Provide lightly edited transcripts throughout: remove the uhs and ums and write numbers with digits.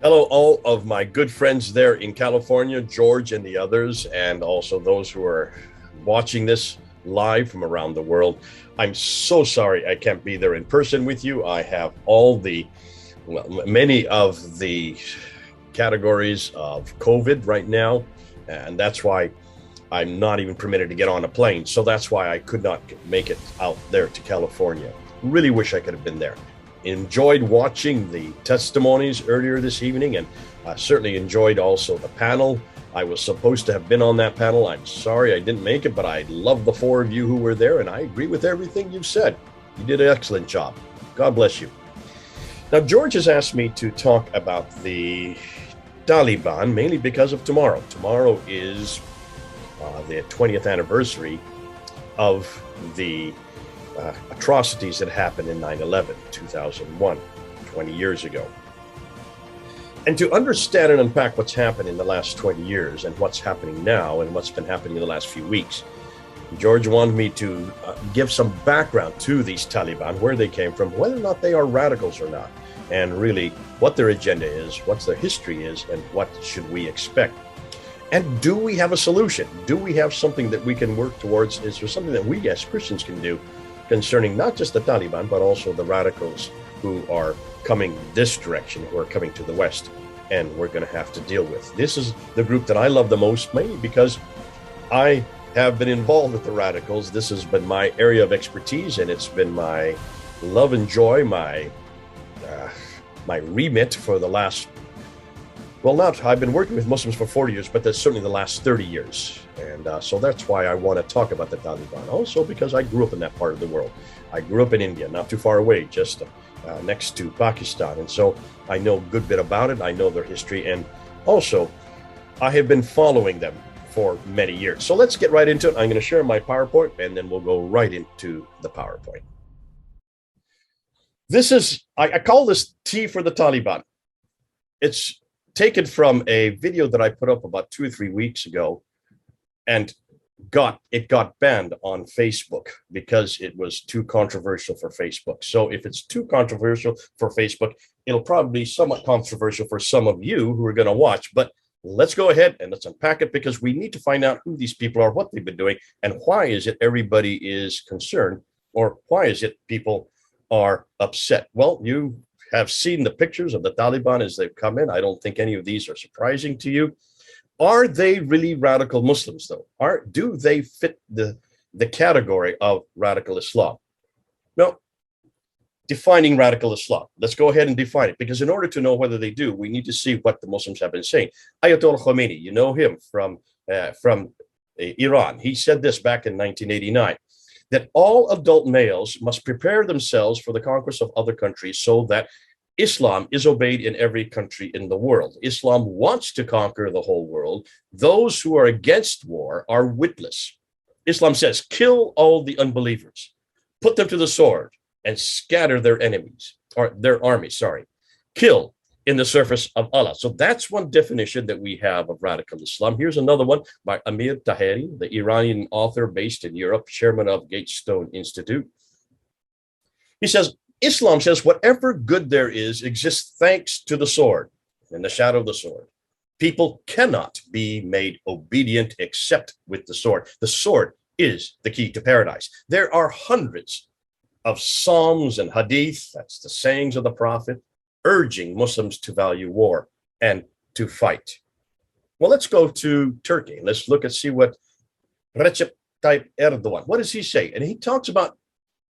Hello, all of my good friends there in California, George and the others, and also those who are watching this live from around the world. I'm so sorry I can't be there in person with you. I have many of the categories of COVID right now, and that's why I'm not even permitted to get on a plane. So that's why I could not make it out there to California. Really wish I could have been there. Enjoyed watching the testimonies earlier this evening, and I certainly enjoyed also the panel. I was supposed to have been on that panel. I'm sorry I didn't make it, but I love the four of you who were there, and I agree with everything you've said. You did an excellent job. God bless you. Now, George has asked me to talk about the Taliban, mainly because of tomorrow. Tomorrow is the 20th anniversary of the atrocities that happened in 9/11, 2001, 20 years ago. And to understand and unpack what's happened in the last 20 years and what's happening now and what's been happening in the last few weeks, George wanted me to give some background to these Taliban, where they came from, whether or not they are radicals or not, and really what their agenda is, what their history is, and what should we expect. And do we have a solution? Do we have something that we can work towards? Is there something that we as Christians can do concerning not just the Taliban, but also the radicals who are coming this direction, who are coming to the West, and we're going to have to deal with? This is the group that I love the most, mainly because I have been involved with the radicals. This has been my area of expertise, and it's been my love and joy, my remit for the last, I've been working with Muslims for 40 years, but that's certainly the last 30 years. And so that's why I want to talk about the Taliban. Also because I grew up in that part of the world. I grew up in India, not too far away, just next to Pakistan. And so I know a good bit about it. I know their history. And also, I have been following them for many years. So let's get right into it. I'm going to share my PowerPoint, and then we'll go right into the PowerPoint. I call this T for the Taliban. It's taken from a video that I put up about 2 or 3 weeks ago, and it got banned on Facebook because it was too controversial for Facebook. So if it's too controversial for Facebook, it'll probably be somewhat controversial for some of you who are going to watch. But let's go ahead and let's unpack it, because we need to find out who these people are, what they've been doing, and why is it everybody is concerned, or why is it people are upset. Well, you have seen the pictures of the Taliban as they've come in. I don't think any of these are surprising to you. Are they really radical Muslims, though? Do they fit the category of radical Islam? No. Defining radical Islam. Let's go ahead and define it, because in order to know whether they do, we need to see what the Muslims have been saying. Ayatollah Khomeini, you know him from Iran. He said this back in 1989, that all adult males must prepare themselves for the conquest of other countries, so that Islam is obeyed in every country in the world. Islam wants to conquer the whole world. Those who are against war are witless. Islam says, kill all the unbelievers, put them to the sword, and scatter their enemies, or their armies, kill in the service of Allah. So that's one definition that we have of radical Islam. Here's another one by Amir Taheri, the Iranian author based in Europe, chairman of Gatestone Institute. He says, Islam says whatever good there is exists thanks to the sword, in the shadow of the sword. People cannot be made obedient except with the sword. The sword is the key to paradise. There are hundreds of psalms and hadith, that's the sayings of the prophet, urging Muslims to value war and to fight. Well, let's go to Turkey. Let's look and see what Recep Tayyip Erdogan, what does he say? And he talks about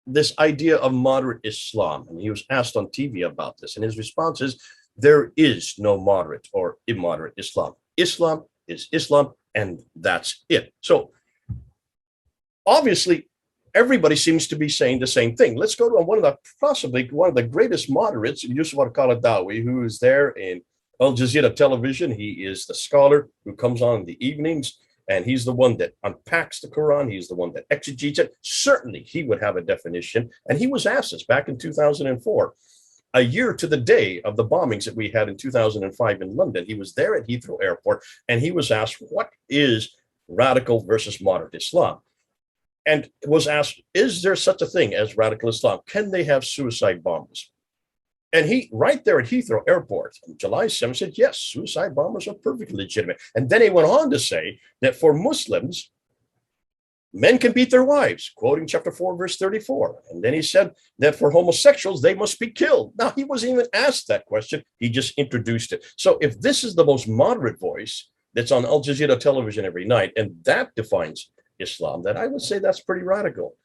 this idea of moderate Islam. And he was asked on TV about this. And his response is, there is no moderate or immoderate Islam. Islam is Islam, and that's it. So obviously, everybody seems to be saying the same thing. Let's go to possibly one of the greatest moderates, Yusuf al-Qaradawi, who is there in Al Jazeera television. He is the scholar who comes on in the evenings, and he's the one that unpacks the Quran. He's the one that exegetes it. Certainly, he would have a definition. And he was asked this back in 2004, a year to the day of the bombings that we had in 2005 in London. He was there at Heathrow Airport, and he was asked, what is radical versus moderate Islam? And was asked, is there such a thing as radical Islam? Can they have suicide bombers? And he, right there at Heathrow Airport, on July 7th, said, yes, suicide bombers are perfectly legitimate. And then he went on to say that for Muslims, men can beat their wives, quoting chapter 4, verse 34. And then he said that for homosexuals, they must be killed. Now, he wasn't even asked that question. He just introduced it. So if this is the most moderate voice that's on Al Jazeera television every night, and that defines Islam, then I would say that's pretty radical.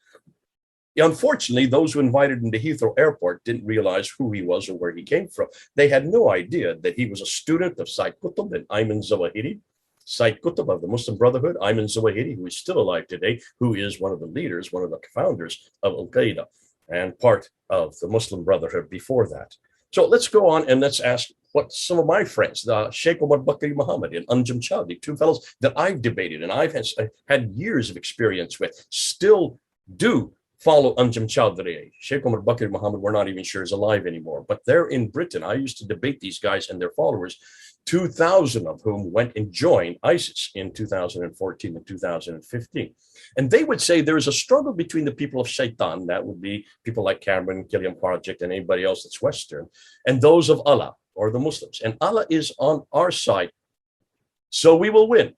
Unfortunately, those who invited him to Heathrow Airport didn't realize who he was or where he came from. They had no idea that he was a student of Sayyid Qutb and Ayman Zawahiri. Sayyid Qutb of the Muslim Brotherhood, Ayman Zawahiri, who is still alive today, who is one of the leaders, one of the founders of Al-Qaeda and part of the Muslim Brotherhood before that. So let's go on and let's ask what some of my friends, Sheikh Omar Bakri Muhammad and Anjum Chowdhury, two fellows that I've debated and I've had years of experience with, still do follow Anjum Chowdhury. Sheikh Omar Bakri Muhammad, we're not even sure is alive anymore, but they're in Britain. I used to debate these guys and their followers, 2,000 of whom went and joined ISIS in 2014 and 2015. And they would say there is a struggle between the people of Shaitan, that would be people like Cameron, Killian Project, and anybody else that's Western, and those of Allah, or the Muslims. And Allah is on our side, so we will win.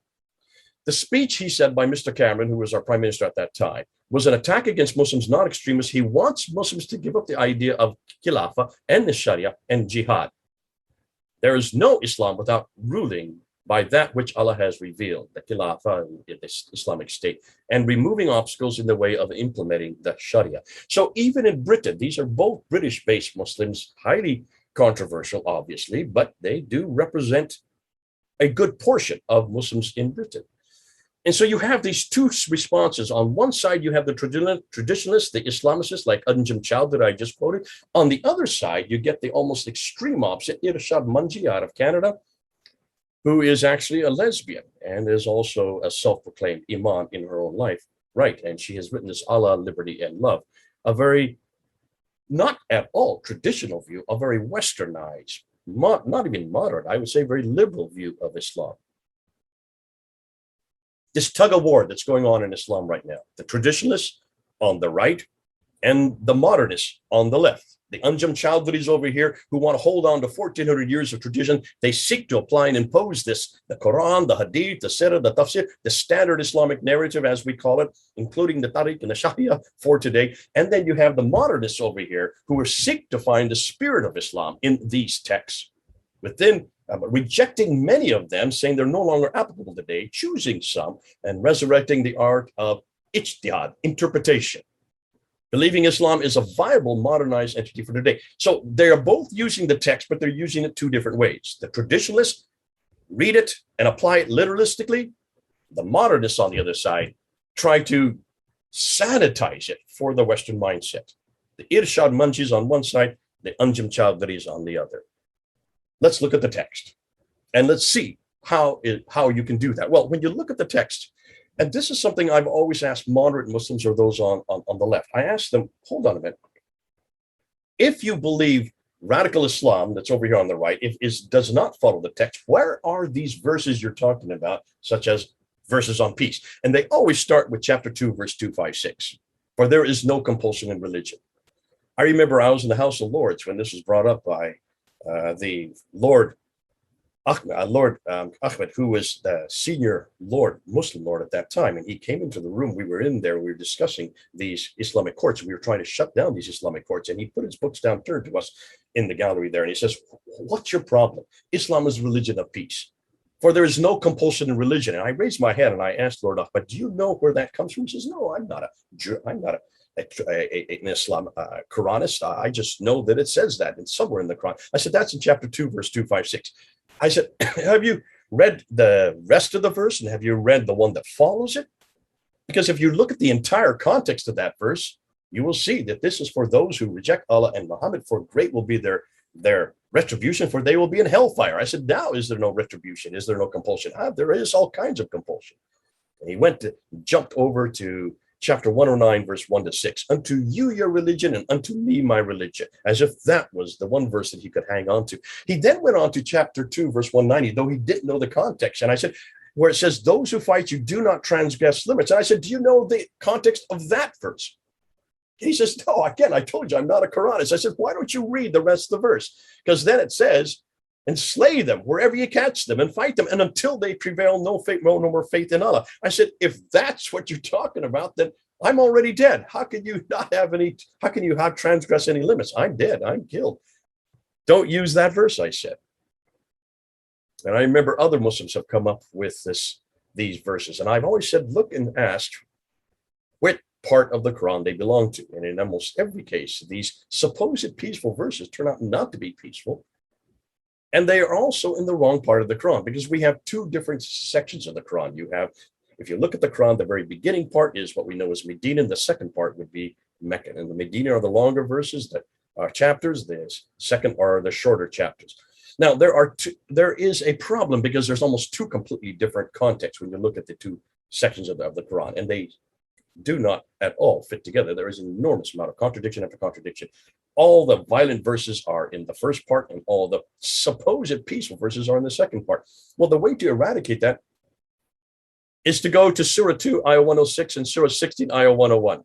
The speech, he said, by Mr. Cameron, who was our prime minister at that time, was an attack against Muslims, not extremists. He wants Muslims to give up the idea of Khilafah and the Sharia and jihad. There is no Islam without ruling by that which Allah has revealed, the Khilafah and the Islamic State, and removing obstacles in the way of implementing the Sharia. So even in Britain, these are both British-based Muslims, highly controversial, obviously, but they do represent a good portion of Muslims in Britain. And so you have these two responses. On one side, you have the traditionalists, the Islamicists, like Anjum Chowdhury I just quoted. On the other side, you get the almost extreme opposite, Irshad Manji out of Canada, who is actually a lesbian and is also a self-proclaimed imam in her own life. Right, and she has written this Allah, Liberty, and Love, a very, not at all traditional view, a very westernized, not even moderate, I would say very liberal view of Islam. This tug of war that's going on in Islam right now, the traditionalists on the right and the modernists on the left. The Anjum Chowdhury's over here who want to hold on to 1,400 years of tradition. They seek to apply and impose this, the Quran, the Hadith, the Sirah, the Tafsir, the standard Islamic narrative, as we call it, including the Tariq and the Sharia for today. And then you have the modernists over here who are seek to find the spirit of Islam in these texts within rejecting many of them, saying they're no longer applicable today, choosing some, and resurrecting the art of ijtihad, interpretation, believing Islam is a viable modernized entity for today. So they are both using the text, but they're using it two different ways. The traditionalists read it and apply it literalistically. The modernists on the other side try to sanitize it for the Western mindset. The Irshad Manjis on one side, the Anjum Chowdhury's on the other. Let's look at the text and let's see how you can do that. Well, when you look at the text, and this is something I've always asked moderate Muslims or those on the left, I ask them, hold on a minute. If you believe radical Islam that's over here on the right, does not follow the text, where are these verses you're talking about, such as verses on peace? And they always start with chapter 2, verse 256, for there is no compulsion in religion. I remember I was in the House of Lords when this was brought up by the Lord Ahmed, who was the senior Muslim lord at that time. And he came into the room. We were in there. We were discussing these Islamic courts. We were trying to shut down these Islamic courts. And he put his books down, turned to us in the gallery there. And he says, what's your problem? Islam is a religion of peace. For there is no compulsion in religion. And I raised my head and I asked Lord Ahmed, do you know where that comes from? He says, no, I'm not a Jew. I'm not an Islam Quranist. I just know that it says that it's somewhere in the Quran. I said, that's in chapter 2, verse 256. I said, have you read the rest of the verse and have you read the one that follows it? Because if you look at the entire context of that verse, you will see that this is for those who reject Allah and Muhammad, for great will be their retribution, for they will be in hellfire. I said, now is there no retribution? Is there no compulsion? There is all kinds of compulsion. And he jumped over to chapter 109, verse 1 to 6. Unto you your religion, and unto me my religion. As if that was the one verse that he could hang on to. He then went on to chapter 2, verse 190, though he didn't know the context. And I said, where it says, those who fight you do not transgress limits. And I said, do you know the context of that verse? He says, no, again, I told you I'm not a Quranist. I said, why don't you read the rest of the verse? Because then it says, and slay them wherever you catch them and fight them. And until they prevail, no faith, no more faith in Allah. I said, if that's what you're talking about, then I'm already dead. How can you not have any, how can you have transgress any limits? I'm dead. I'm killed. Don't use that verse, I said. And I remember other Muslims have come up with these verses. And I've always said, look and ask what part of the Quran they belong to. And in almost every case, these supposed peaceful verses turn out not to be peaceful. And they are also in the wrong part of the Quran, because we have two different sections of the Quran. You have, if you look at the Quran, the very beginning part is what we know as Medina. The second part would be Meccan. And the Medina are the longer verses that are chapters. The second are the shorter chapters. Now, there is a problem because there's almost two completely different contexts when you look at the two sections of the Quran, and they do not at all fit together. There is an enormous amount of contradiction after contradiction. All the violent verses are in the first part, and all the supposed peaceful verses are in the second part. Well, the way to eradicate that is to go to Surah 2, Ayah 106, and Surah 16, Ayah 101.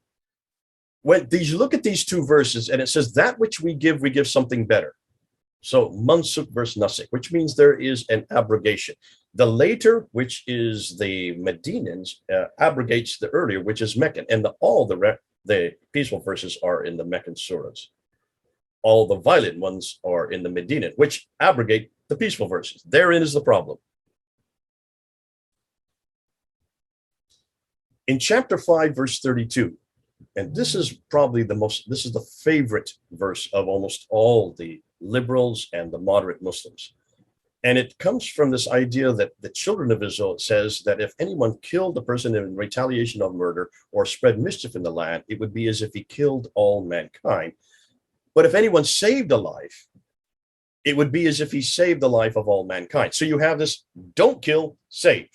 When you look at these two verses, and it says, that which we give something better. So mansuk versus nasik, which means there is an abrogation. The later, which is the Medinans, abrogates the earlier, which is Meccan, and all the peaceful verses are in the Meccan surahs. All the violent ones are in the Medina, which abrogate the peaceful verses. Therein is the problem. In chapter 5, verse 32, and this is probably this is the favorite verse of almost all the liberals and the moderate Muslims. And it comes from this idea that the children of Israel says that if anyone killed a person in retaliation of murder or spread mischief in the land, it would be as if he killed all mankind. But if anyone saved a life, it would be as if he saved the life of all mankind. So you have this don't kill, save.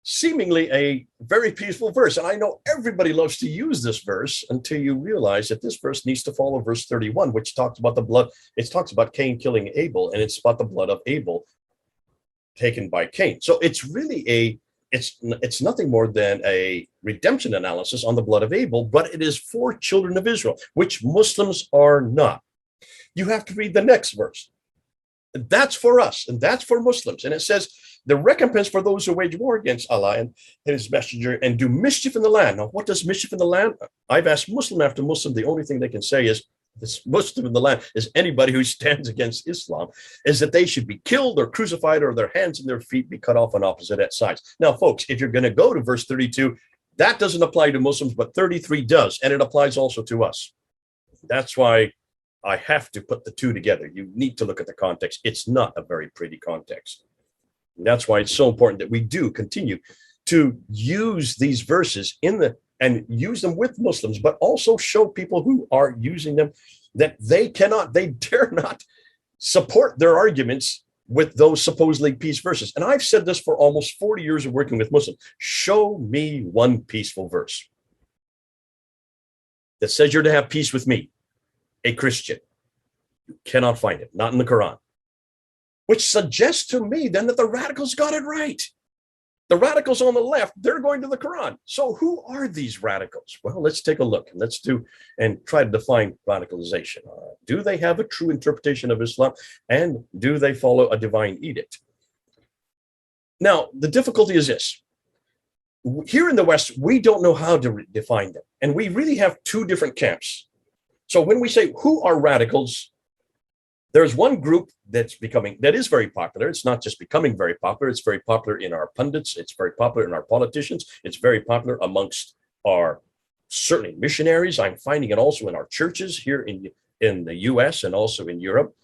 Seemingly a very peaceful verse. And I know everybody loves to use this verse until you realize that this verse needs to follow verse 31, which talks about the blood. It talks about Cain killing Abel, and it's about the blood of Abel taken by Cain. So it's really it's nothing more than a redemption analysis on the blood of Abel, but it is for children of Israel, which Muslims are not. You have to read the next verse. That's for us, and that's for Muslims. And it says, the recompense for those who wage war against Allah and his messenger and do mischief in the land. Now, what does mischief in the land? I've asked Muslim after Muslim, the only thing they can say is, this Muslim in the land is anybody who stands against Islam, is that they should be killed or crucified, or their hands and their feet be cut off on opposite sides. Now, folks, if you're going to go to verse 32, that doesn't apply to Muslims, but 33 does, and it applies also to us. That's why I have to put the two together. You need to look at the context. It's not a very pretty context. And that's why it's so important that we do continue to use these verses and use them with Muslims, but also show people who are using them that they dare not support their arguments with those supposedly peace verses. And I've said this for almost 40 years of working with Muslims. Show me one peaceful verse that says you're to have peace with me, a Christian. You cannot find it, not in the Quran. Which suggests to me then that the radicals got it right. The radicals on the left, they're going to the Quran. So who are these radicals? Well, let's take a look and let's try to define radicalization. Do they have a true interpretation of Islam? And do they follow a divine edict? Now, the difficulty is this. Here in the West, we don't know how to define them. And we really have two different camps. So when we say who are radicals, there's one group that is very popular. It's not just becoming very popular. It's very popular in our pundits. It's very popular in our politicians. It's very popular amongst our, certainly, missionaries. I'm finding it also in our churches here in the US and also in Europe,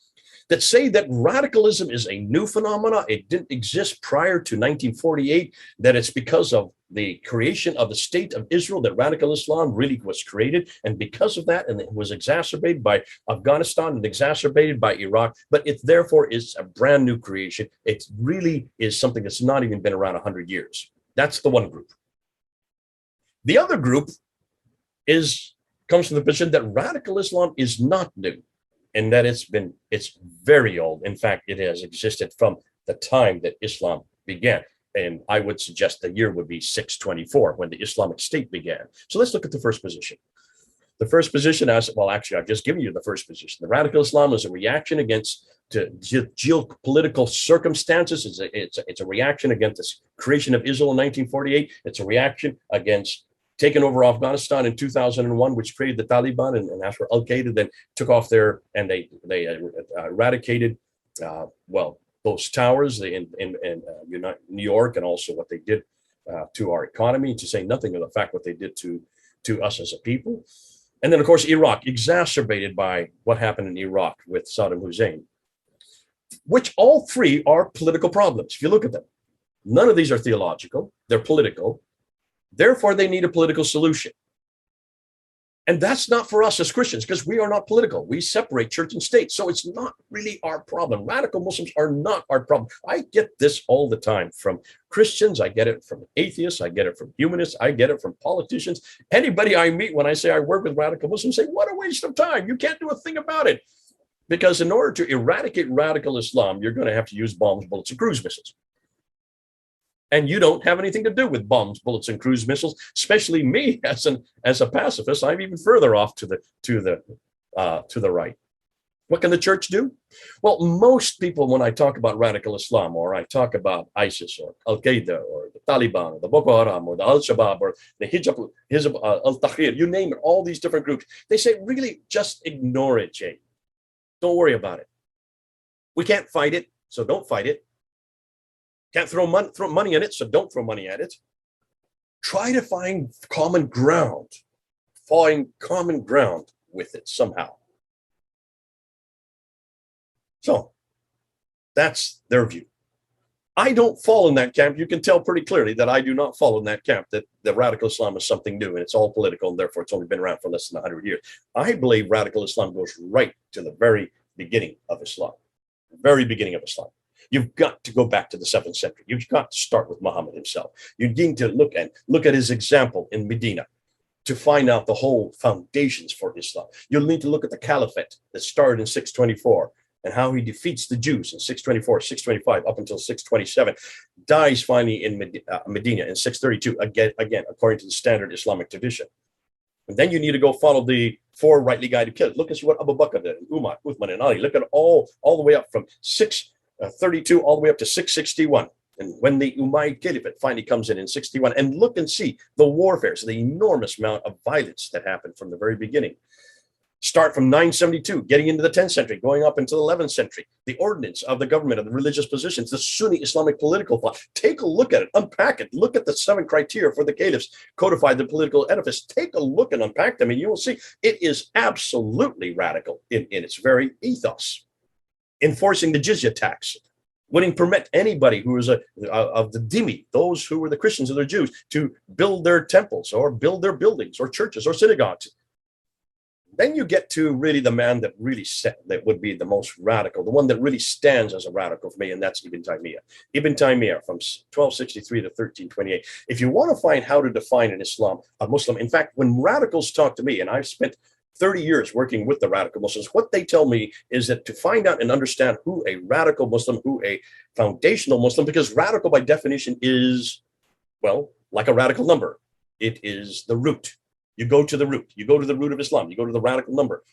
that say that radicalism is a new phenomenon. It didn't exist prior to 1948, that it's because of the creation of the state of Israel that radical Islam really was created. And because of that, and it was exacerbated by Afghanistan and exacerbated by Iraq, but it therefore is a brand new creation. It really is something that's not even been around 100 years. That's the one group. The other group comes from the position that radical Islam is not new, and that it's very old. In fact, it has existed from the time that Islam began. And I would suggest the year would be 624, when the Islamic State began. So let's look at the first position. The first position, well, actually, I've just given you the first position. The radical Islam is a reaction against geopolitical circumstances. It's a reaction against the creation of Israel in 1948. It's a reaction against taking over Afghanistan in 2001, which created the Taliban, and that's where Al Qaeda then took off there, and they eradicated those towers in New York, and also what they did to our economy, to say nothing of the fact what they did to us as a people. And then, of course, Iraq, exacerbated by what happened in Iraq with Saddam Hussein, which all three are political problems. If you look at them, none of these are theological, they're political. Therefore, they need a political solution. And that's not for us as Christians, because we are not political. We separate church and state. So it's not really our problem. Radical Muslims are not our problem. I get this all the time from Christians. I get it from atheists. I get it from humanists. I get it from politicians. Anybody I meet when I say I work with radical Muslims say, what a waste of time. You can't do a thing about it. Because in order to eradicate radical Islam, you're going to have to use bombs, bullets, and cruise missiles. And you don't have anything to do with bombs, bullets, and cruise missiles. Especially me as a pacifist, I'm even further off to the right. What can the church do? Well, most people, when I talk about radical Islam, or I talk about ISIS, or Al Qaeda, or the Taliban, or the Boko Haram, or the Al Shabaab, or the Hizb al-Tahrir, you name it, all these different groups, they say, really, just ignore it, Jay. Don't worry about it. We can't fight it, so don't fight it. Can't throw money at it, so don't throw money at it. Try to find common ground. Find common ground with it somehow. So that's their view. I don't fall in that camp. You can tell pretty clearly that I do not fall in that camp, that the radical Islam is something new and it's all political, and therefore it's only been around for less than 100 years. I believe radical Islam goes right to the very beginning of Islam. The very beginning of Islam. You've got to go back to the 7th century. You've got to start with Muhammad himself. You need to look at his example in Medina to find out the whole foundations for Islam. You'll need to look at the caliphate that started in 624 and how he defeats the Jews in 624, 625, up until 627, dies finally in Medina in 632, again, according to the standard Islamic tradition. And then you need to go follow the 4 rightly guided killers. Look and see what Abu Bakr did, and Umar, Uthman, and Ali. Look at all the way up from 632 all the way up to 661. And when the Umayyad Caliphate finally comes in 61, and look and see the warfare, so the enormous amount of violence that happened from the very beginning. Start from 972, getting into the 10th century, going up into the 11th century, the ordinance of the government, of the religious positions, the Sunni Islamic political thought. Take a look at it, unpack it, look at the 7 criteria for the caliphs, codify the political edifice. Take a look and unpack them, and you will see it is absolutely radical in its very ethos. Enforcing the jizya tax, wouldn't permit anybody who was of the dhimmi, those who were the Christians or the Jews, to build their temples or build their buildings or churches or synagogues. Then you get to really the man that would be the most radical, the one that really stands as a radical for me, and that's Ibn Taymiyyah. Ibn Taymiyyah from 1263 to 1328. If you want to find how to define a Muslim, in fact, when radicals talk to me, and I've spent 30 years working with the radical Muslims, what they tell me is that to find out and understand who a radical Muslim, who a foundational Muslim, because radical by definition is, well, like a radical number. It is the root. You go to the root. You go to the root of Islam. You go to the radical number.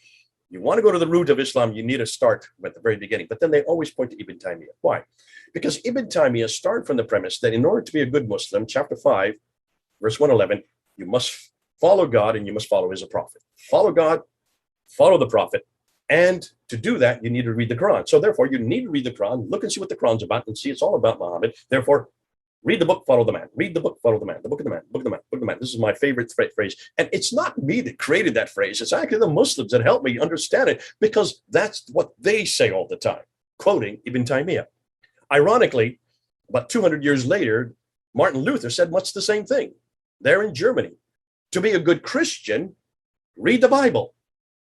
You want to go to the root of Islam, you need to start at the very beginning. But then they always point to Ibn Taymiyyah. Why? Because Ibn Taymiyyah started from the premise that in order to be a good Muslim, chapter 5, verse 111, you must follow God and you must follow his prophet. Follow God, follow the prophet. And to do that, you need to read the Quran. So therefore, you need to read the Quran, look and see what the Quran's about, and see it's all about Muhammad. Therefore, read the book, follow the man. Read the book, follow the man. The book of the man, book of the man, book of the man. This is my favorite phrase. And it's not me that created that phrase. It's actually the Muslims that helped me understand it, because that's what they say all the time, quoting Ibn Taymiyyah. Ironically, about 200 years later, Martin Luther said much the same thing there in Germany. To be a good Christian, read the Bible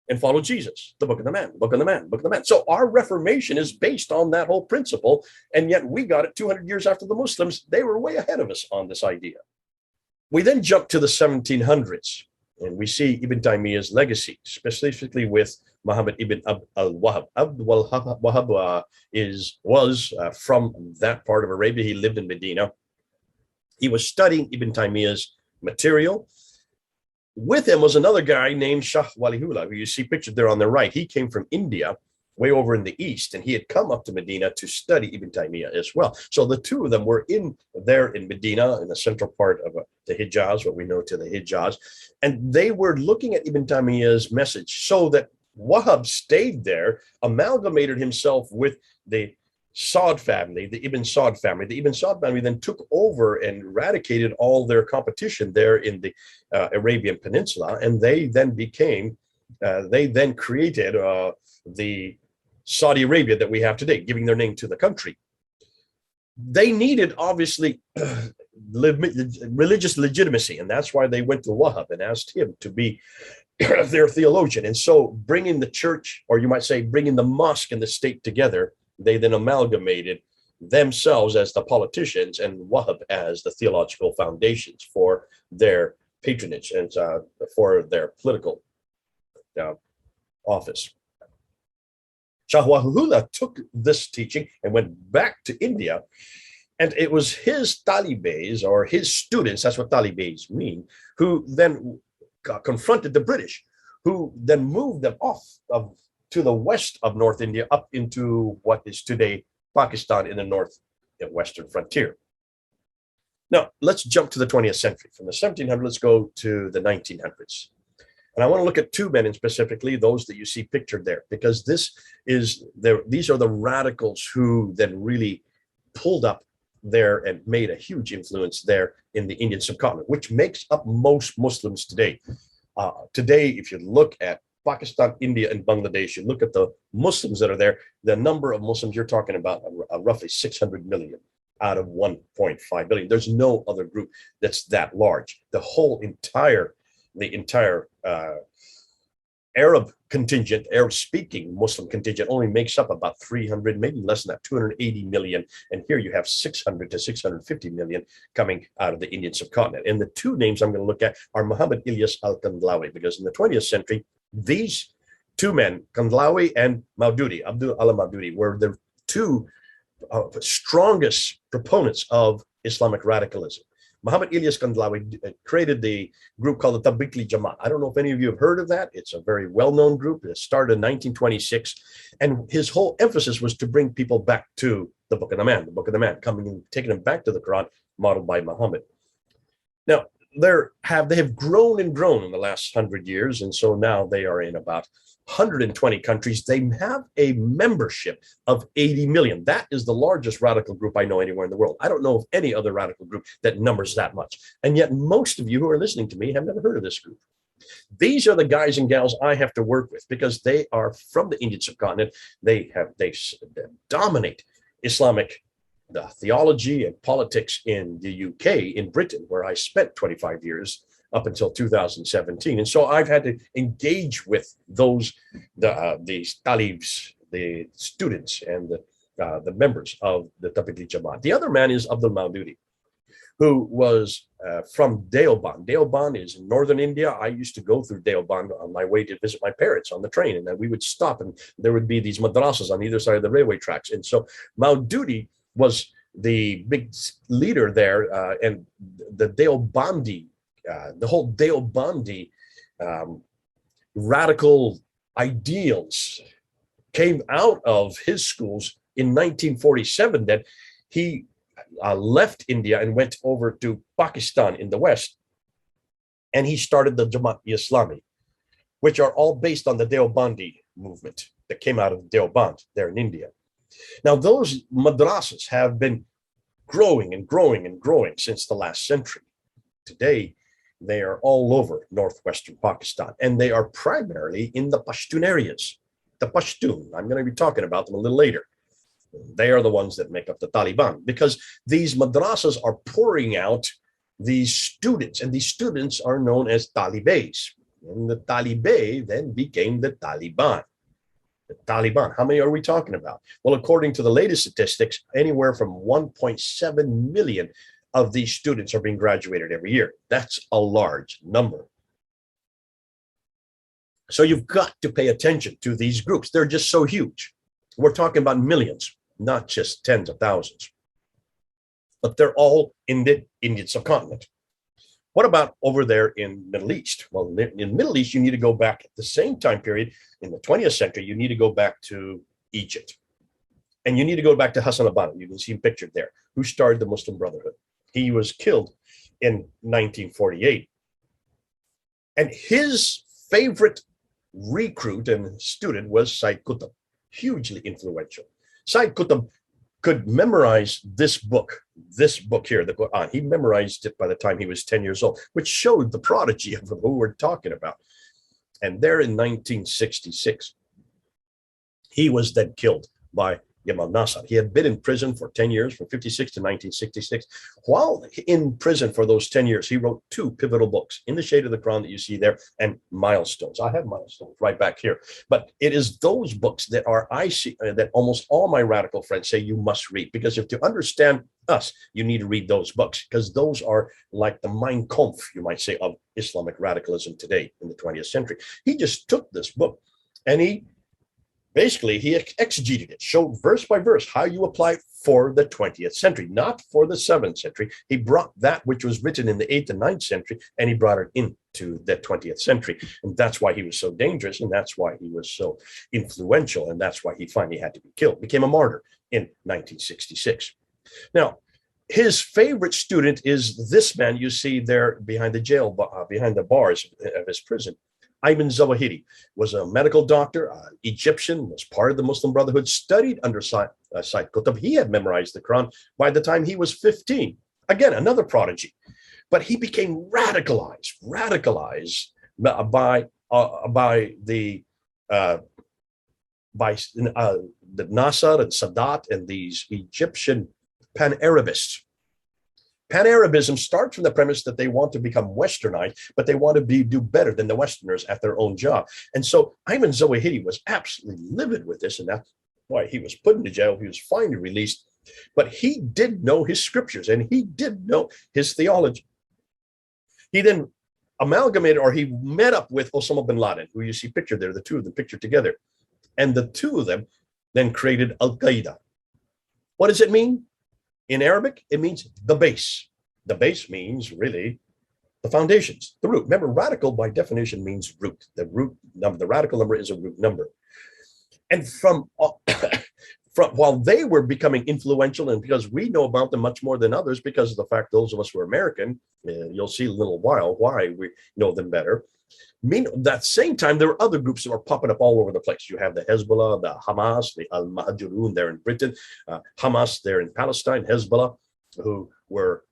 and follow Jesus, the book of the man, book of the man, book of the man. So our Reformation is based on that whole principle, and yet we got it 200 years after the Muslims. They were way ahead of us on this idea. We then jump to the 1700s, and we see Ibn Taymiyyah's legacy, specifically with Muhammad ibn al-Wahhab. Wahhab was from that part of Arabia. He lived in Medina. He was studying Ibn Taymiyyah's material, With him was another guy named Shah Walihullah, who you see pictured there on the right. He came from India, way over in the east, and he had come up to Medina to study Ibn Taymiyyah as well. So the two of them were there in Medina, in the central part of the Hijaz, what we know to the Hijaz, and they were looking at Ibn Taymiyyah's message, so that Wahhab stayed there, amalgamated himself with the Saud family, the Ibn Saud family. The Ibn Saud family then took over and eradicated all their competition there in the Arabian Peninsula, and they then created the Saudi Arabia that we have today, giving their name to the country. They needed, obviously, religious legitimacy, and that's why they went to Wahhab and asked him to be their theologian. And so bringing the church, or you might say bringing the mosque and the state together, they then amalgamated themselves as the politicians and Wahhab as the theological foundations for their patronage and for their political office. Shah Walihullah took this teaching and went back to India, and it was his talibés, or his students, that's what talibés mean, who then confronted the British, who then moved them off to the west of North India, up into what is today Pakistan in the north and western frontier. Now, let's jump to the 20th century. From the 1700s, let's go to the 1900s. And I want to look at two men, and specifically those that you see pictured there, because these are the radicals who then really pulled up there and made a huge influence there in the Indian subcontinent, which makes up most Muslims today. Today, if you look at Pakistan, India, and Bangladesh, you look at the Muslims that are there, the number of Muslims you're talking about roughly 600 million out of 1.5 billion. There's no other group that's that large. The entire Arab contingent, Arab-speaking Muslim contingent, only makes up about 300, maybe less than that, 280 million. And here you have 600 to 650 million coming out of the Indian subcontinent. And the two names I'm going to look at are Muhammad Ilyas al-Kandhlawi, because in the 20th century, these two men, Kandhlawi and Maududi, Abdul Allah Maududi, were the two strongest proponents of Islamic radicalism. Muhammad Ilyas Kandhlawi created the group called the Tablighi Jamaat. I don't know if any of you have heard of that. It's a very well-known group. It started in 1926, and his whole emphasis was to bring people back to the Book of the Man, coming and taking them back to the Quran, modeled by Muhammad. Now, they have grown and grown in the last 100 years, and so now they are in about 120 countries. They have a membership of 80 million. That is the largest radical group I know anywhere in the world. I don't know of any other radical group that numbers that much. And yet most of you who are listening to me have never heard of this group. These are the guys and gals I have to work with, because they are from the Indian subcontinent. They dominate Islamic theology and politics in the UK, in Britain, where I spent 25 years up until 2017. And so I've had to engage with those, the talibs, the students, and the members of the Tablighi Jamaat. The other man is Abdul Maududi, who was from Deoband. Deoband is in northern India. I used to go through Deoband on my way to visit my parents on the train, and then we would stop, and there would be these madrasas on either side of the railway tracks. And so Maududi was the big leader there, and the Deobandi, the whole Deobandi radical ideals came out of his schools in 1947. That he left India and went over to Pakistan in the West, and he started the Jamaat-e-Islami, which are all based on the Deobandi movement that came out of Deoband there in India. Now, those madrasas have been growing and growing and growing since the last century. Today, they are all over northwestern Pakistan, and they are primarily in the Pashtun areas. The Pashtun, I'm going to be talking about them a little later. They are the ones that make up the Taliban, because these madrasas are pouring out these students, and these students are known as talibés. And the talibé then became the Taliban. The Taliban, how many are we talking about? Well, according to the latest statistics, anywhere from 1.7 million of these students are being graduated every year. That's a large number. So you've got to pay attention to these groups. They're just so huge. We're talking about millions, not just tens of thousands. But they're all in the Indian subcontinent. What about over there in Middle East? Well, in Middle East, you need to go back at the same time period in the 20th century. You need to go back to Egypt. And you need to go back to Hassan al-Banna. You can see him pictured there, who started the Muslim Brotherhood. He was killed in 1948. And his favorite recruit and student was Sayyid Qutb, hugely influential. Sayyid Qutb could memorize this book here, the Quran. He memorized it by the time he was 10 years old, which showed the prodigy of who we're talking about. And there in 1966, he was then killed by Gamal Nasser. He had been in prison for 10 years, from 56 to 1966. While in prison for those 10 years, he wrote two pivotal books, In the Shade of the Quran that you see there, and Milestones. I have Milestones right back here. But it is those books that that almost all my radical friends say you must read, because if to understand us, you need to read those books, because those are like the Mein Kampf, you might say, of Islamic radicalism today in the 20th century. He just took this book and he exegeted it, showed verse by verse how you apply it for the 20th century, not for the 7th century. He brought that which was written in the 8th and 9th century, and he brought it into the 20th century. And that's why he was so dangerous, and that's why he was so influential, and that's why he finally had to be killed, became a martyr in 1966. Now, his favorite student is this man you see there behind the jail, behind the bars of his prison. Ayman Zawahiri was a medical doctor, Egyptian, was part of the Muslim Brotherhood, studied under Sayyid Qutb. He had memorized the Quran by the time he was 15. Again, another prodigy. But he became radicalized by the Nasser and Sadat and these Egyptian pan-Arabists. Pan-Arabism starts from the premise that they want to become westernized, but they want to do better than the Westerners at their own job. And so Ayman Zawahiri was absolutely livid with this, and that's why he was put into jail. He was finally released, but he did know his scriptures and he did know his theology. He then amalgamated, or he met up with Osama bin Laden, who you see pictured there, the two of them pictured together. And the two of them then created Al-Qaeda. What does it mean? In Arabic, it means the base. The base means really the foundations, the root. Remember, radical by definition means root. The root number, the radical number is a root number. And from while they were becoming influential, and because we know about them much more than others, because of the fact those of us who are American, you'll see in a little while why we know them better. That same time, there were other groups that were popping up all over the place. You have the Hezbollah, the Hamas, the Al-Mahajirun there in Britain, Hamas there in Palestine, Hezbollah, who were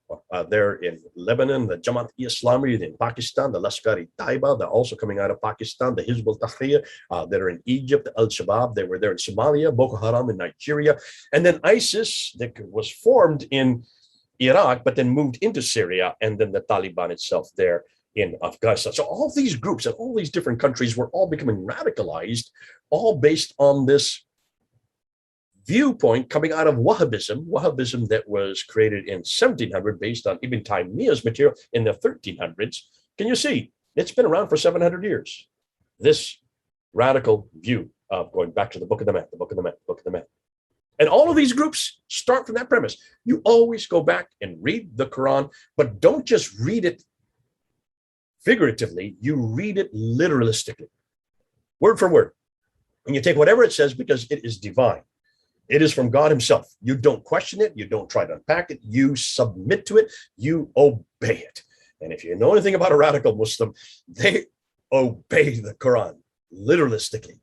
there in Lebanon, the Jamaat-e-Islami in Pakistan, the Lashkar-e-Taiba, they're also coming out of Pakistan, the Hizb ut-Tahrir that are in Egypt, Al-Shabaab, they were there in Somalia, Boko Haram in Nigeria, and then ISIS that was formed in Iraq, but then moved into Syria, and then the Taliban itself there in Afghanistan. So all these groups and all these different countries were all becoming radicalized, all based on this viewpoint coming out of Wahhabism that was created in 1700 based on Ibn Taymiyyah's material in the 1300s. Can you see? It's been around for 700 years. This radical view of going back to the Book of the Man, the Book of the Man, the Book of the Man. And all of these groups start from that premise. You always go back and read the Quran, but don't just read it figuratively, you read it literalistically, word for word. And you take whatever it says because it is divine. It is from God himself. You don't question it. You don't try to unpack it. You submit to it. You obey it. And if you know anything about a radical Muslim, they obey the Quran literalistically.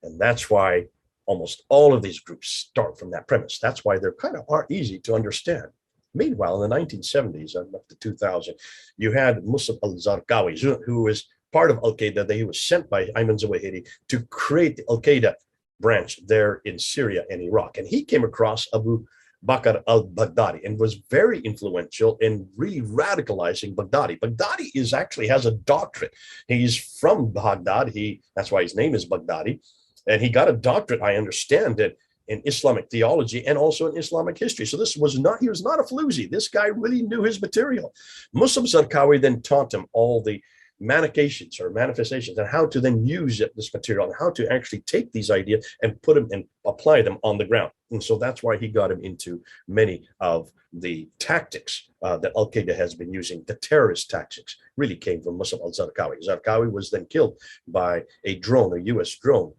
And that's why almost all of these groups start from that premise. That's why they're kind of easy to understand. Meanwhile, in the 1970s, up to 2000, you had Musab al-Zarqawi, who was part of Al-Qaeda. He was sent by Ayman Zawahiri to create the Al-Qaeda branch there in Syria and Iraq. And he came across Abu Bakr al-Baghdadi and was very influential in really radicalizing Baghdadi. Baghdadi actually has a doctorate. He's from Baghdad. That's why his name is Baghdadi. And he got a doctorate, I understand it, in Islamic theology and also in Islamic history. So he was not a floozy. This guy really knew his material. Musab Zarqawi then taught him all the manications or manifestations and how to then use this material and how to actually take these ideas and put them and apply them on the ground. And so that's why he got him into many of the tactics that Al-Qaeda has been using. The terrorist tactics really came from Muslim al-Zarqawi. Zarqawi was then killed by a drone, a US drone,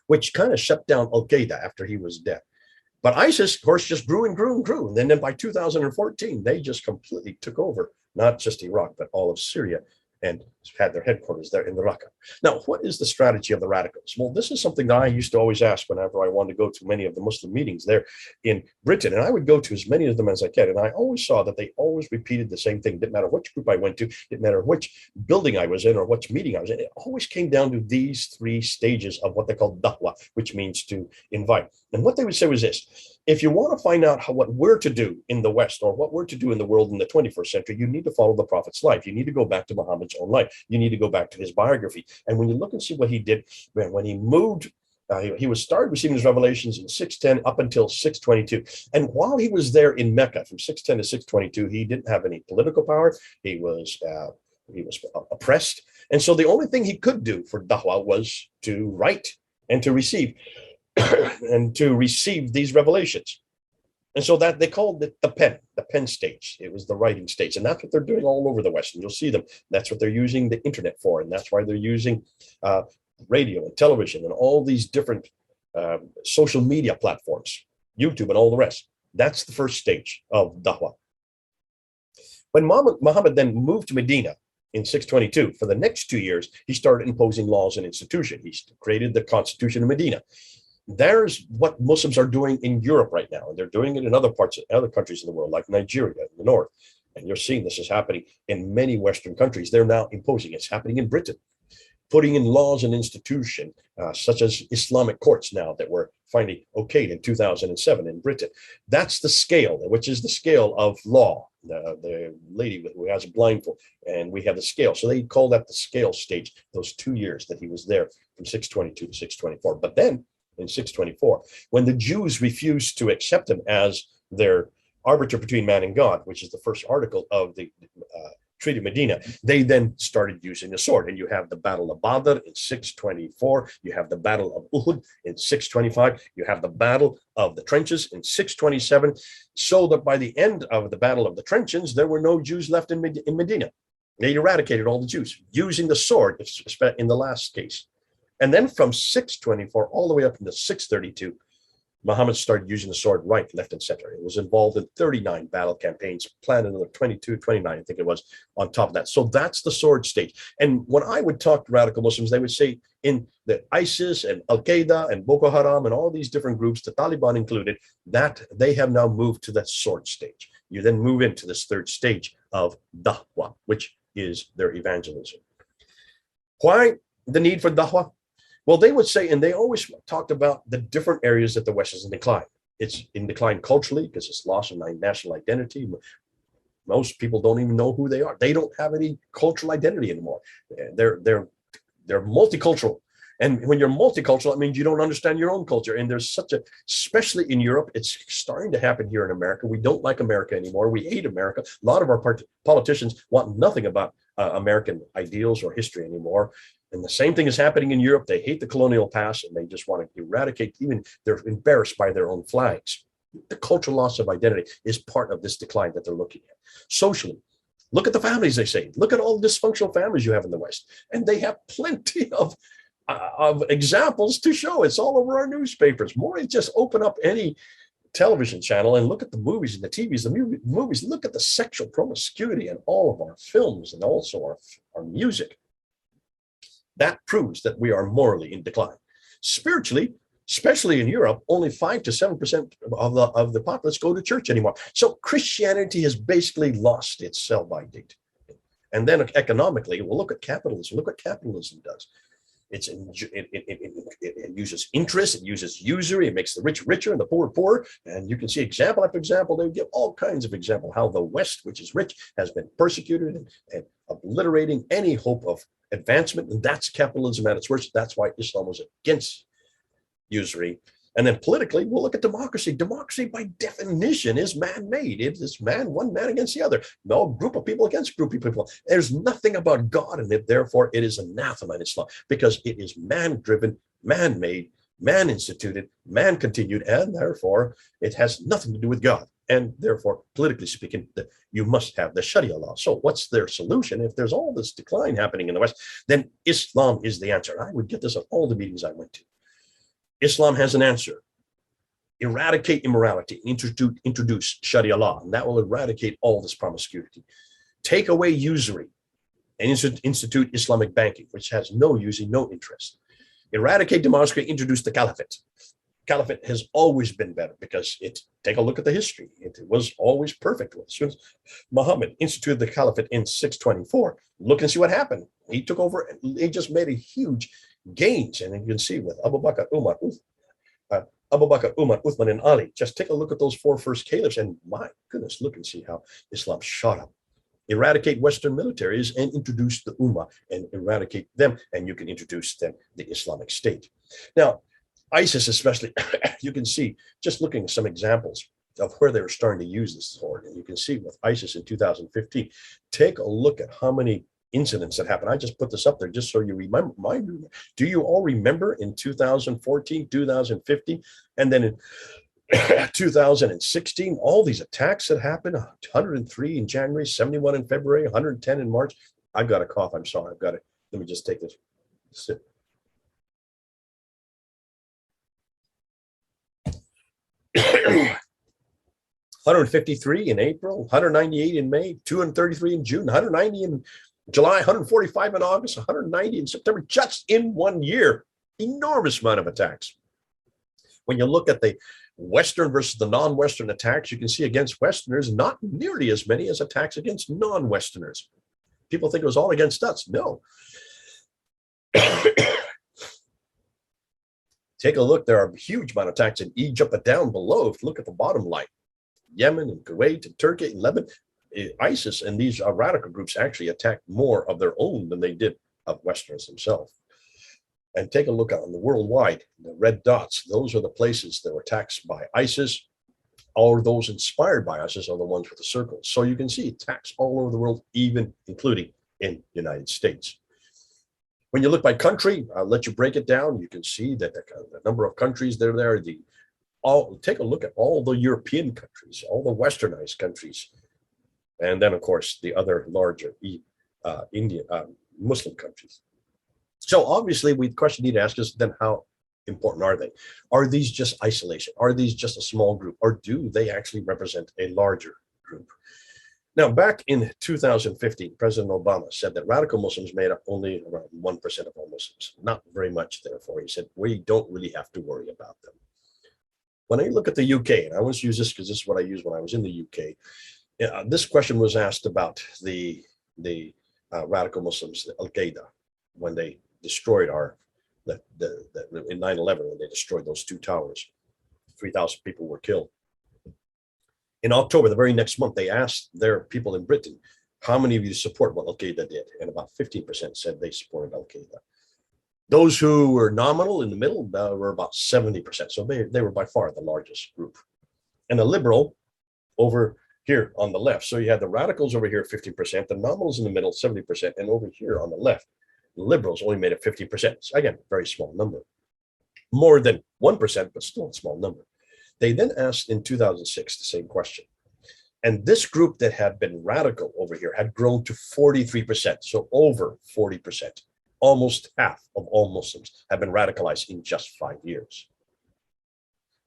which kind of shut down Al-Qaeda after he was dead. But ISIS, of course, just grew and grew and grew. And then by 2014, they just completely took over, not just Iraq, but all of Syria, and had their headquarters there in the Raqqa. Now, what is the strategy of the radicals? Well, this is something that I used to always ask whenever I wanted to go to many of the Muslim meetings there in Britain. And I would go to as many of them as I can. And I always saw that they always repeated the same thing. Didn't matter which group I went to, didn't matter which building I was in or which meeting I was in. It always came down to these three stages of what they call da'wah, which means to invite. And what they would say was this: if you want to find out what we're to do in the West or what we're to do in the world in the 21st century, you need to follow the Prophet's life. You need to go back to Muhammad's own life. You need to go back to his biography. And when you look and see what he did, when he moved, he was started receiving his revelations in 610 up until 622. And while he was there in Mecca from 610 to 622, he didn't have any political power. He was oppressed. And so the only thing he could do for da'wah was to write and to receive and to receive these revelations. And so that they called it the pen stage. It was the writing stage. And that's what they're doing all over the West. And you'll see them. That's what they're using the internet for. And that's why they're using radio and television and all these different social media platforms, YouTube and all the rest. That's the first stage of da'wah. When Muhammad then moved to Medina in 622, for the next 2 years, he started imposing laws and institutions. He created the Constitution of Medina. There's what Muslims are doing in Europe right now, and they're doing it in other countries in the world, like Nigeria in the north. And you're seeing this is happening in many Western countries. They're now imposing. It's happening in Britain, putting in laws and institutions such as Islamic courts now that were finally okayed in 2007 in Britain. That's the scale, which is the scale of law. The lady who has a blindfold, and we have the scale. So they call that the scale stage, those 2 years that he was there from 622 to 624. But then in 624, when the Jews refused to accept him as their arbiter between man and God, which is the first article of the Treaty of Medina, they then started using the sword. And you have the Battle of Badr in 624. You have the Battle of Uhud in 625. You have the Battle of the Trenches in 627. So that by the end of the Battle of the Trenches, there were no Jews left in Medina. They eradicated all the Jews using the sword in the last case. And then from 624 all the way up into 632, Muhammad started using the sword right, left, and center. It was involved in 39 battle campaigns, planned another 22, 29, I think it was, on top of that. So that's the sword stage. And when I would talk to radical Muslims, they would say in the ISIS and Al-Qaeda and Boko Haram and all these different groups, the Taliban included, that they have now moved to that sword stage. You then move into this third stage of da'wah, which is their evangelism. Why the need for da'wah? Well, they would say, and they always talked about the different areas that the West is in decline. It's in decline culturally because it's loss of national identity. Most people don't even know who they are. They don't have any cultural identity anymore. They're multicultural. And when you're multicultural, it means you don't understand your own culture. And there's especially in Europe, it's starting to happen here in America. We don't like America anymore. We hate America. A lot of our politicians want nothing about American ideals or history anymore. And the same thing is happening in Europe. They hate the colonial past and they just want to eradicate, even they're embarrassed by their own flags. The cultural loss of identity is part of this decline that they're looking at. Socially, look at the families, they say. Look at all the dysfunctional families you have in the West. And they have plenty of examples to show. It's all over our newspapers. More, just open up any television channel and look at the movies and the TVs, the movies. Look at the sexual promiscuity in all of our films and also our music. That proves that we are morally in decline. Spiritually, especially in Europe, only 5 to 7% of the populace go to church anymore. So Christianity has basically lost its sell-by date. And then economically, well, look at capitalism. Look what capitalism does. It uses interest, it uses usury, it makes the rich richer and the poor poorer. And you can see example after example. They give all kinds of examples how the West, which is rich, has been persecuted and obliterating any hope of advancement. And that's capitalism at its worst. That's why Islam was against usury. And then politically, we'll look at democracy. Democracy, by definition, is man-made. It is one man against the other. No group of people against group of people. There's nothing about God in it. Therefore, it is anathema in Islam because it is man-driven, man-made, man-instituted, man-continued, and therefore, it has nothing to do with God. And therefore, politically speaking, you must have the Sharia law. So what's their solution? If there's all this decline happening in the West, then Islam is the answer. I would get this at all the meetings I went to. Islam has an answer. Eradicate immorality, introduce Sharia law, and that will eradicate all this promiscuity. Take away usury and institute Islamic banking, which has no usury, no interest. Eradicate democracy, introduce the caliphate. Caliphate has always been better because take a look at the history. It was always perfect. As soon as Muhammad instituted the caliphate in 624, look and see what happened. He took over, he just made a huge gains, and you can see with Abu Bakr, Umar, Uthman, and Ali. Just take a look at those four first caliphs, and my goodness, look and see how Islam shot up. Eradicate Western militaries and introduce the Ummah and eradicate them, and you can introduce them the Islamic State. Now, ISIS especially, you can see, just looking at some examples of where they were starting to use this sword, and you can see with ISIS in 2015, take a look at how many incidents that happened. I just put this up there just so you remember. Do you all remember in 2014, 2015, and then in 2016, all these attacks that happened? 103 in January, 71 in February, 110 in March. I've got a cough. I'm sorry. Let me just take this sip. $153 in April, 198 in May, 233 in June, 190 in July, 145 in August, 190 in September, just in 1 year. Enormous amount of attacks. When you look at the Western versus the non-Western attacks, you can see against Westerners, not nearly as many as attacks against non-Westerners. People think it was all against us. No. Take a look. There are a huge amount of attacks in Egypt, but down below, if you look at the bottom line, Yemen and Kuwait and Turkey and Lebanon, ISIS and these radical groups actually attacked more of their own than they did of Westerners themselves. And take a look on the worldwide, the red dots, those are the places that were attacked by ISIS. All of those inspired by ISIS are the ones with the circles. So you can see attacks all over the world, even including in the United States. When you look by country, I'll let you break it down. You can see that the number of countries that are there. Take a look at all the European countries, all the Westernized countries, and then, of course, the other larger Indian Muslim countries. So obviously, the question you need to ask is then how important are they? Are these just isolation? Are these just a small group? Or do they actually represent a larger group? Now, back in 2015, President Obama said that radical Muslims made up only around 1% of all Muslims. Not very much, therefore. He said, we don't really have to worry about them. When I look at the UK, and I always use this because this is what I used when I was in the UK, this question was asked about the radical Muslims, the Al-Qaeda, when they destroyed in 9/11, when they destroyed those two towers. 3,000 people were killed. In October, the very next month, they asked their people in Britain, how many of you support what Al-Qaeda did? And about 15% said they supported Al-Qaeda. Those who were nominal in the middle were about 70%. So they were by far the largest group. And the liberal over here on the left. So you had the radicals over here, 50%, the nominals in the middle, 70%, and over here on the left, the liberals only made it 50%. So again, very small number. More than 1%, but still a small number. They then asked in 2006 the same question. And this group that had been radical over here had grown to 43%, so over 40%. Almost half of all Muslims have been radicalized in just 5 years.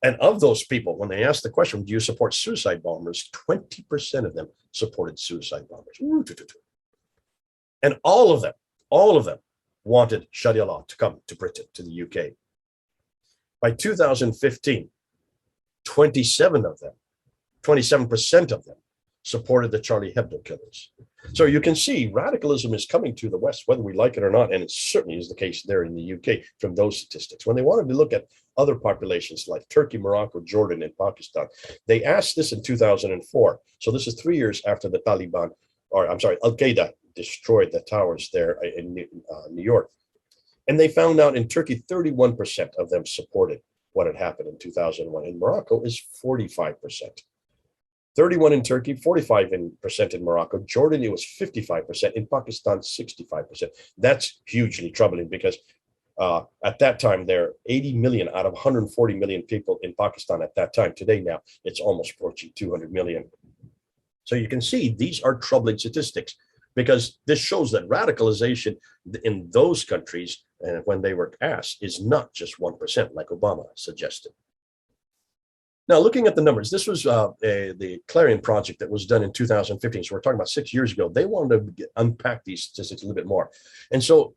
And of those people, when they asked the question, do you support suicide bombers? 20% of them supported suicide bombers. And all of them wanted Sharia law to come to Britain, to the UK. By 2015, 27% of them supported the Charlie Hebdo killers. So you can see radicalism is coming to the West, whether we like it or not, and it certainly is the case there in the UK from those statistics. When they wanted to look at other populations like Turkey, Morocco, Jordan, and Pakistan, they asked this in 2004. So this is 3 years after the Taliban, Al-Qaeda destroyed the towers there in New York. And they found out in Turkey, 31% of them supported what had happened in 2001. In Morocco is 45%. 31 in Turkey, 45% in Morocco. Jordan, it was 55%. In Pakistan, 65%. That's hugely troubling because at that time, there are 80 million out of 140 million people in Pakistan at that time. Today, now, it's almost approaching 200 million. So you can see these are troubling statistics because this shows that radicalization in those countries, and when they were asked, is not just 1%, like Obama suggested. Now, looking at the numbers, this was the Clarion project that was done in 2015. So we're talking about 6 years ago. They wanted to unpack these statistics a little bit more. And so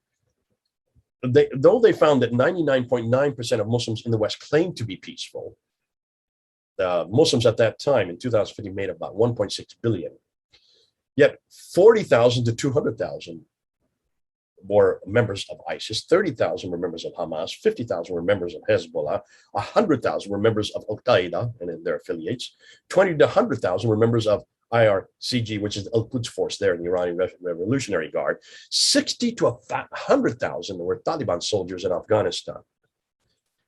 though they found that 99.9% of Muslims in the West claimed to be peaceful, Muslims at that time in 2015 made about 1.6 billion. Yet 40,000 to 200,000 were members of ISIS, 30,000 were members of Hamas, 50,000 were members of Hezbollah, 100,000 were members of Al-Qaeda and their affiliates, 20 to 100,000 were members of IRCG, which is the Al-Quds force there in the Iranian Revolutionary Guard, 60 to 100,000 were Taliban soldiers in Afghanistan,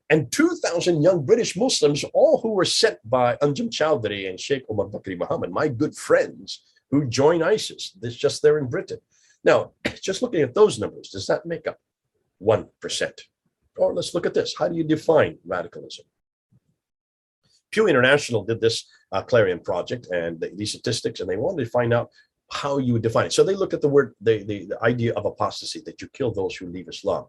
and 2,000 young British Muslims, all who were sent by Anjem Chowdhury and Sheikh Omar Bakri Mohammed, my good friends, who joined ISIS. This just there in Britain. Now, just looking at those numbers, does that make up 1%? Or let's look at this. How do you define radicalism? Pew International did this Clarion project and these statistics, and they wanted to find out how you would define it. So they looked at the word, the idea of apostasy, that you kill those who leave Islam.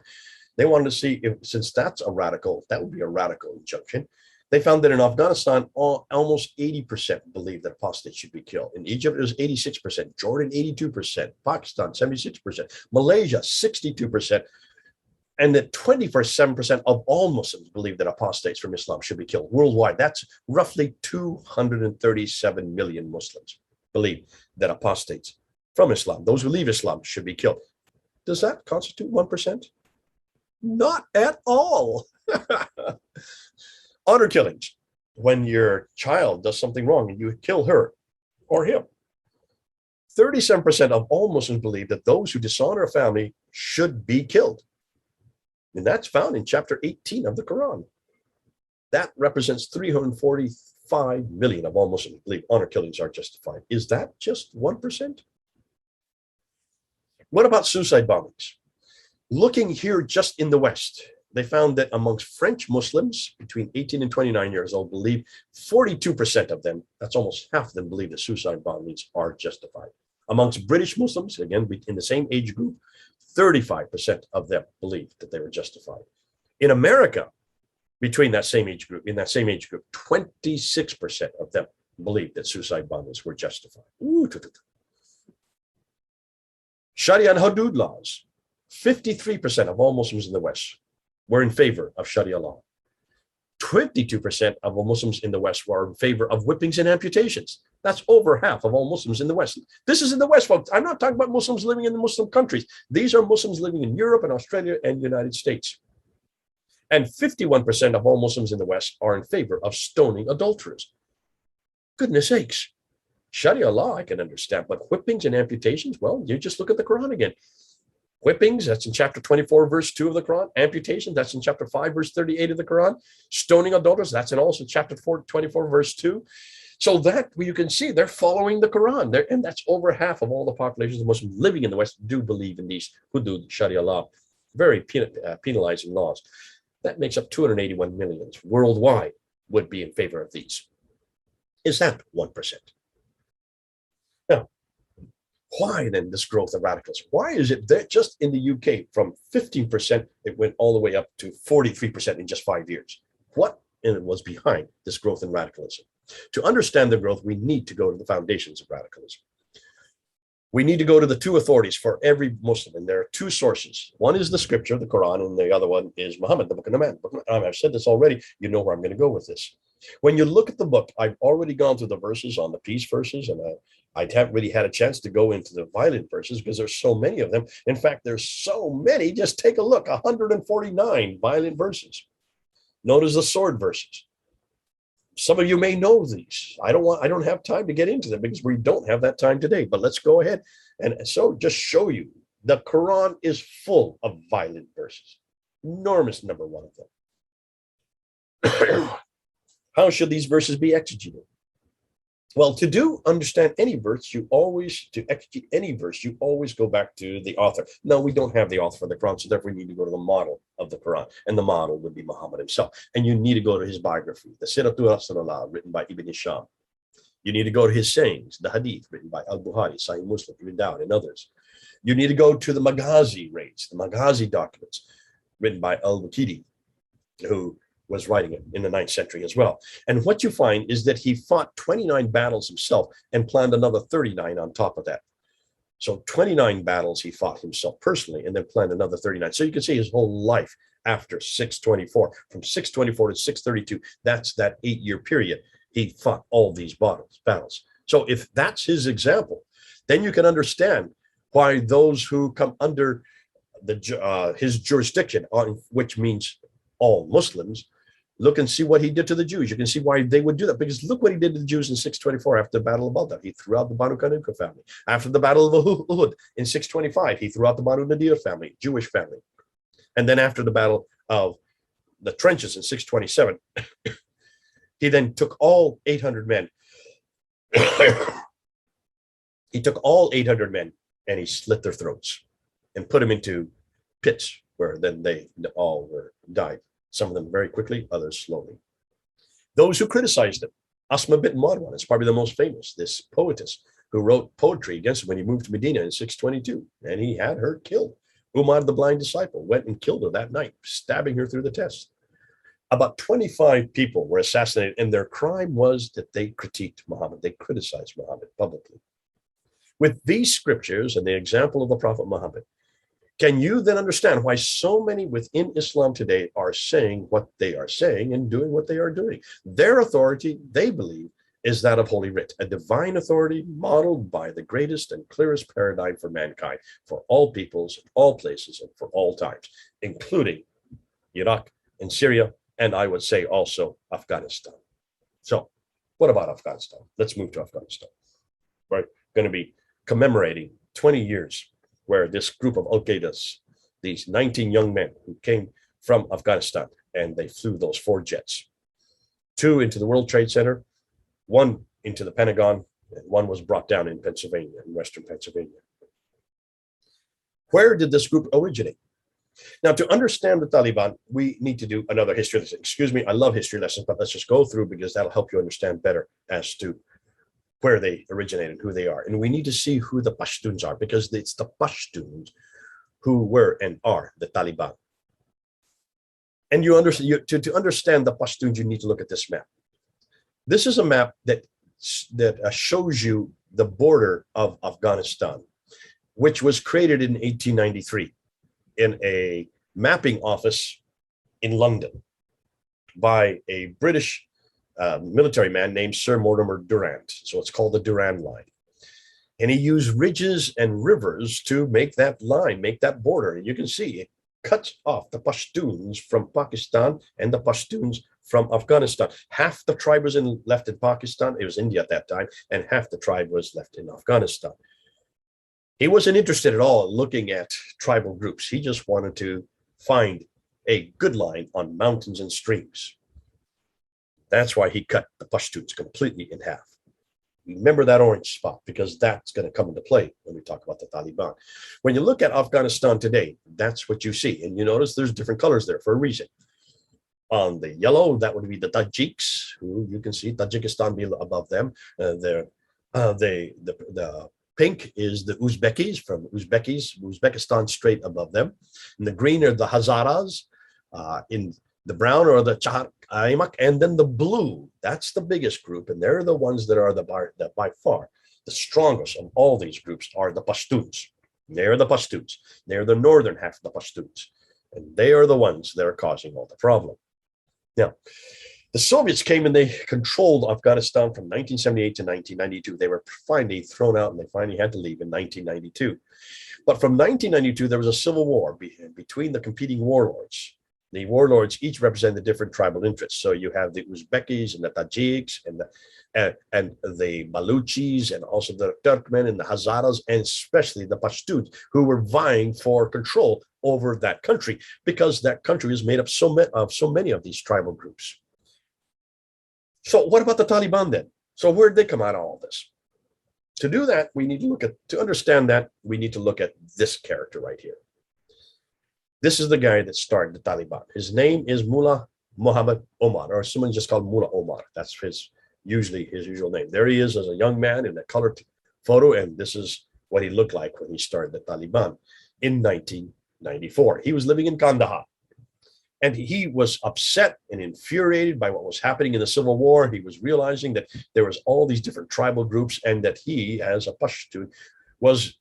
They wanted to see if, since that's a radical, that would be a radical injunction. They found that in Afghanistan, almost 80% believed that apostates should be killed. In Egypt, it was 86%, Jordan, 82%, Pakistan, 76%, Malaysia, 62%, and that 27% of all Muslims believe that apostates from Islam should be killed worldwide. That's roughly 237 million Muslims believe that apostates from Islam, those who leave Islam, should be killed. Does that constitute 1%? Not at all. Honor killings, when your child does something wrong and you kill her or him. 37% of all Muslims believe that those who dishonor a family should be killed. And that's found in chapter 18 of the Quran. That represents 345 million of all Muslims believe honor killings are justified. Is that just 1%? What about suicide bombings? Looking here just in the West, they found that amongst French Muslims between 18 and 29 years old believe 42% of them, that's almost half of them, believe that suicide bombings are justified. Amongst British Muslims, again, in the same age group, 35% of them believe that they were justified. In America, between that same age group, 26% of them believe that suicide bombings were justified. Sharia and Hudud laws, 53% of all Muslims in the West were in favor of Sharia law. 22% of all Muslims in the West were in favor of whippings and amputations. That's over half of all Muslims in the West. This is in the West, folks. I'm not talking about Muslims living in the Muslim countries. These are Muslims living in Europe and Australia and the United States. And 51% of all Muslims in the West are in favor of stoning adulterers. Goodness sakes. Sharia law, I can understand, but whippings and amputations, well, you just look at the Quran again. Whippings, that's in chapter 24, verse 2 of the Quran. Amputation, that's in chapter 5, verse 38 of the Quran. Stoning adulterers, that's in also chapter 24, verse 2. So that you can see they're following the Quran. And that's over half of all the populations of Muslims living in the West do believe in these hudud, Sharia law, very penalizing laws. That makes up 281 million worldwide would be in favor of these. Is that 1%? Now, why then this growth of radicalism? Why is it that just in the UK from 15%, it went all the way up to 43% in just 5 years? What was behind this growth in radicalism? To understand the growth, we need to go to the foundations of radicalism. We need to go to the two authorities for every Muslim, and there are two sources. One is the scripture, the Quran, and the other one is Muhammad, the Book of the Man. I've said this already. You know where I'm going to go with this. When you look at the book, I've already gone through the verses on the peace verses, and I haven't really had a chance to go into the violent verses because there's so many of them. In fact, there's so many. Just take a look, 149 violent verses. Notice the sword verses. Some of you may know these. I don't have time to get into them because we don't have that time today, but let's go ahead. And so just show you the Quran is full of violent verses. Enormous number one of them. How should these verses be exegeted? Well, understand any verse, to exegete any verse, you always go back to the author. No, we don't have the author for the Quran, so therefore we need to go to the model of the Quran, and the model would be Muhammad himself. And you need to go to his biography, the Siratul Rasulullah, written by Ibn Hisham. You need to go to his sayings, the Hadith, written by Al-Bukhari, Sahih Muslim, Ibn Dawud, and others. You need to go to the Maghazi rates, the Maghazi documents, written by Al-Waqidi, who was writing it in the 9th century as well. And what you find is that he fought 29 battles himself and planned another 39 on top of that. So 29 battles he fought himself personally, and then planned another 39. So you can see his whole life after 624, from 624 to 632, that's that 8-year period. He fought all these battles. So if that's his example, then you can understand why those who come under his jurisdiction, which means all Muslims, look and see what he did to the Jews. You can see why they would do that, because look what he did to the Jews in 624 after the Battle of Balda. He threw out the Banu Kanuka family. After the Battle of Uhud in 625, he threw out the Banu Nadir family, Jewish family. And then after the Battle of the Trenches in 627, he then took all 800 men. He took all 800 men and he slit their throats and put them into pits where then they all died. Some of them very quickly, others slowly. Those who criticized him, Asma bint Marwan is probably the most famous, this poetess who wrote poetry against him when he moved to Medina in 622, and he had her killed. Umar, the blind disciple, went and killed her that night, stabbing her through the chest. About 25 people were assassinated, and their crime was that they critiqued Muhammad. They criticized Muhammad publicly. With these scriptures and the example of the Prophet Muhammad, can you then understand why so many within Islam today are saying what they are saying and doing what they are doing? Their authority, they believe, is that of Holy Writ, a divine authority modeled by the greatest and clearest paradigm for mankind, for all peoples, all places, and for all times, including Iraq and Syria, and I would say also Afghanistan. So what about Afghanistan? Let's move to Afghanistan. We're going to be commemorating 20 years where this group of Al-Qaedas, these 19 young men who came from Afghanistan, and they flew those 4 jets, 2 into the World Trade Center, 1 into the Pentagon, and 1 was brought down in Pennsylvania, in Western Pennsylvania. Where did this group originate? Now, to understand the Taliban, we need to do another history lesson. Excuse me, I love history lessons, but let's just go through, because that'll help you understand better as to where they originated, who they are. And we need to see who the Pashtuns are, because it's the Pashtuns who were and are the Taliban. And you understand, to understand the Pashtuns, you need to look at this map. This is a map that shows you the border of Afghanistan, which was created in 1893 in a mapping office in London by a British military man named Sir Mortimer Durrant. So it's called the Durrand Line. And he used ridges and rivers to make that line, make that border. And you can see it cuts off the Pashtuns from Pakistan and the Pashtuns from Afghanistan. Half the tribe was left in Pakistan, it was India at that time, and half the tribe was left in Afghanistan. He wasn't interested at all in looking at tribal groups. He just wanted to find a good line on mountains and streams. That's why he cut the Pashtuns completely in half. Remember that orange spot, because that's going to come into play when we talk about the Taliban. When you look at Afghanistan today, that's what you see. And you notice there's different colors there for a reason. On the yellow, that would be the Tajiks, who you can see Tajikistan be above them. The pink is the Uzbekis, from Uzbekistan straight above them. And the green are the Hazaras. In the brown are the Chahar-Aimak, and then the blue, that's the biggest group, and they're the ones that are by far the strongest of all these groups are the Pashtuns. They're the Pashtuns. They're the northern half of the Pashtuns, and they are the ones that are causing all the problem. Now, the Soviets came and they controlled Afghanistan from 1978 to 1992. They were finally thrown out, and they finally had to leave in 1992. But from 1992, there was a civil war between the competing warlords. The warlords each represent the different tribal interests. So you have the Uzbekis and the Tajiks and the Baluchis, and also the Turkmen and the Hazaras, and especially the Pashtuns, who were vying for control over that country, because that country is made up of so many of these tribal groups. So what about the Taliban then? So where did they come out of all this? To do that, we need to look at, to understand that, we need to look at this character right here. This is the guy that started the Taliban. His name is Mullah Muhammad Omar, or someone just called Mullah Omar. That's usually his usual name. There he is as a young man in a colored photo, and this is what he looked like when he started the Taliban in 1994. He was living in Kandahar. And he was upset and infuriated by what was happening in the Civil War. He was realizing that there was all these different tribal groups, and that he, as a Pashtun, was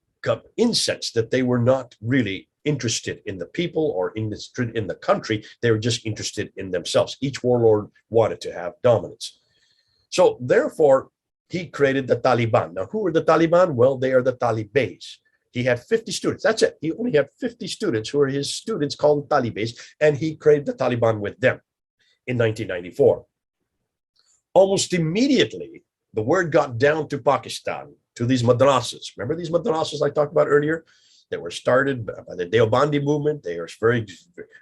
incensed that they were not really interested in the people or in the country. They were just interested in themselves. Each warlord wanted to have dominance. So therefore, he created the Taliban. Now, who are the Taliban? Well, they are the Talibans. He had 50 students. That's it. He only had 50 students who are his students called Talibans, and he created the Taliban with them in 1994. Almost immediately, the word got down to Pakistan, to these madrasas. Remember these madrasas I talked about earlier that were started by the Deobandi movement? They are a very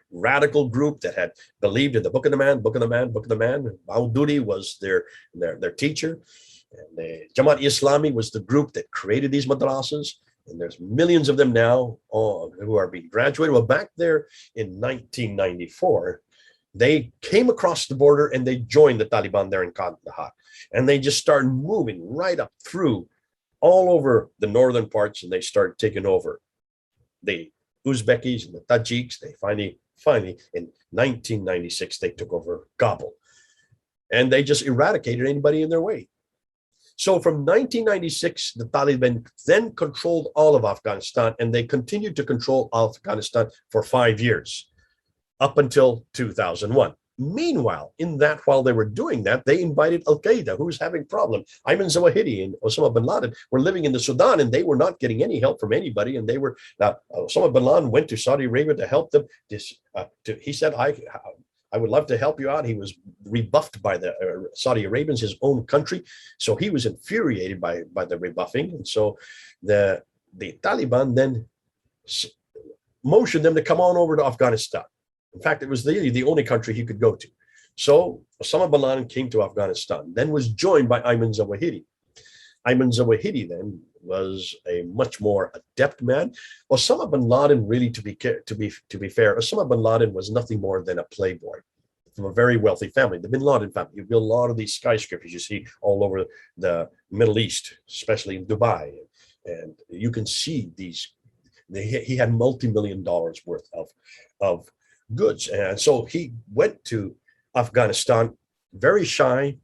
radical group that had believed in the Book of the Man, Book of the Man, Book of the Man. Maududi was their teacher. And the Jamaat Islami was the group that created these madrasas. And there's millions of them now who are being graduated. Well, back there in 1994, they came across the border and they joined the Taliban there in Kandahar. And they just started moving right up through all over the northern parts, and they started taking over the Uzbekis and the Tajiks. They finally in 1996, they took over Kabul. And they just eradicated anybody in their way. So from 1996, the Taliban then controlled all of Afghanistan, and they continued to control Afghanistan for 5 years, up until 2001. Meanwhile, while they were doing that, they invited Al-Qaeda, who was having problems. Ayman Zawahiri and Osama bin Laden were living in the Sudan, and they were not getting any help from anybody. And Osama bin Laden went to Saudi Arabia to help them. He said, I would love to help you out. He was rebuffed by the Saudi Arabians, his own country. So he was infuriated by the rebuffing. And so the Taliban then motioned them to come on over to Afghanistan. In fact, it was the only country he could go to. So Osama bin Laden came to Afghanistan, then was joined by Ayman Zawahiri. Ayman Zawahiri then was a much more adept man. Osama bin Laden, really, to be fair, Osama bin Laden was nothing more than a playboy from a very wealthy family, the bin Laden family. You build a lot of these skyscrapers you see all over the Middle East, especially in Dubai, and you can see these. He had multi-million dollars worth of goods, and so he went to Afghanistan very shy,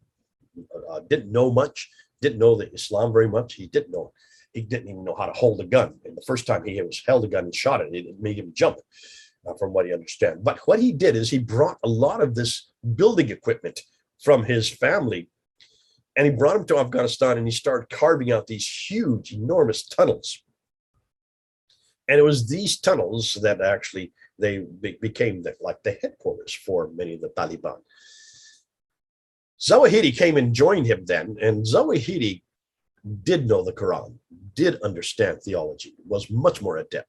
didn't know much. Didn't know the Islam very much. He didn't even know how to hold a gun. And the first time he held a gun and shot it, it made him jump, from what he understands. But what he did is he brought a lot of this building equipment from his family, and he brought them to Afghanistan, and he started carving out these huge, enormous tunnels. And it was these tunnels that actually they became like the headquarters for many of the Taliban. Zawahiri came and joined him then, and Zawahiri did know the Quran, did understand theology, was much more adept,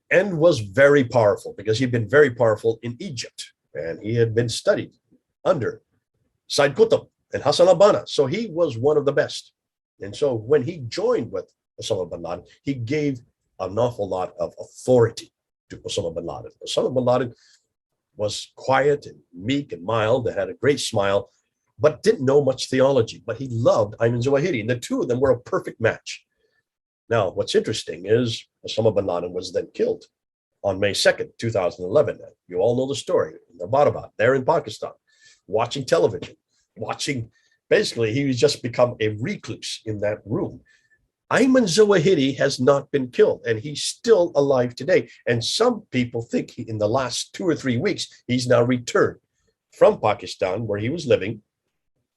and was very powerful because he'd been very powerful in Egypt, and he had been studied under Said Qutb and Hassan al-Banna. So he was one of the best. And so when he joined with Osama bin Laden, he gave an awful lot of authority to Osama bin Laden. Osama bin Laden was quiet and meek and mild, and had a great smile, but didn't know much theology. But he loved Ayman Zawahiri, and the two of them were a perfect match. Now, what's interesting is Osama bin Laden was then killed on May 2nd, 2011. You all know the story in Abbottabad, there in Pakistan, watching television, basically, he was just become a recluse in that room. Ayman Zawahiri has not been killed, and he's still alive today. And some people think in the last 2 or 3 weeks, he's now returned from Pakistan, where he was living,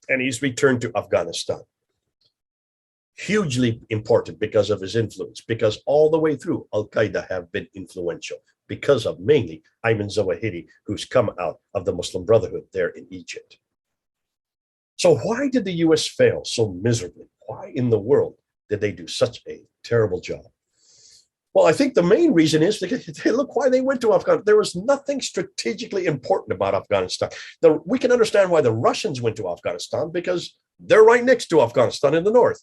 and he's returned to Afghanistan. Hugely important because of his influence, because all the way through, Al-Qaeda have been influential because of mainly Ayman Zawahiri, who's come out of the Muslim Brotherhood there in Egypt. So why did the US fail so miserably? Why in the world did they do such a terrible job? Well, I think the main reason is because look why they went to Afghanistan. There was nothing strategically important about Afghanistan. We can understand why the Russians went to Afghanistan because they're right next to Afghanistan in the north.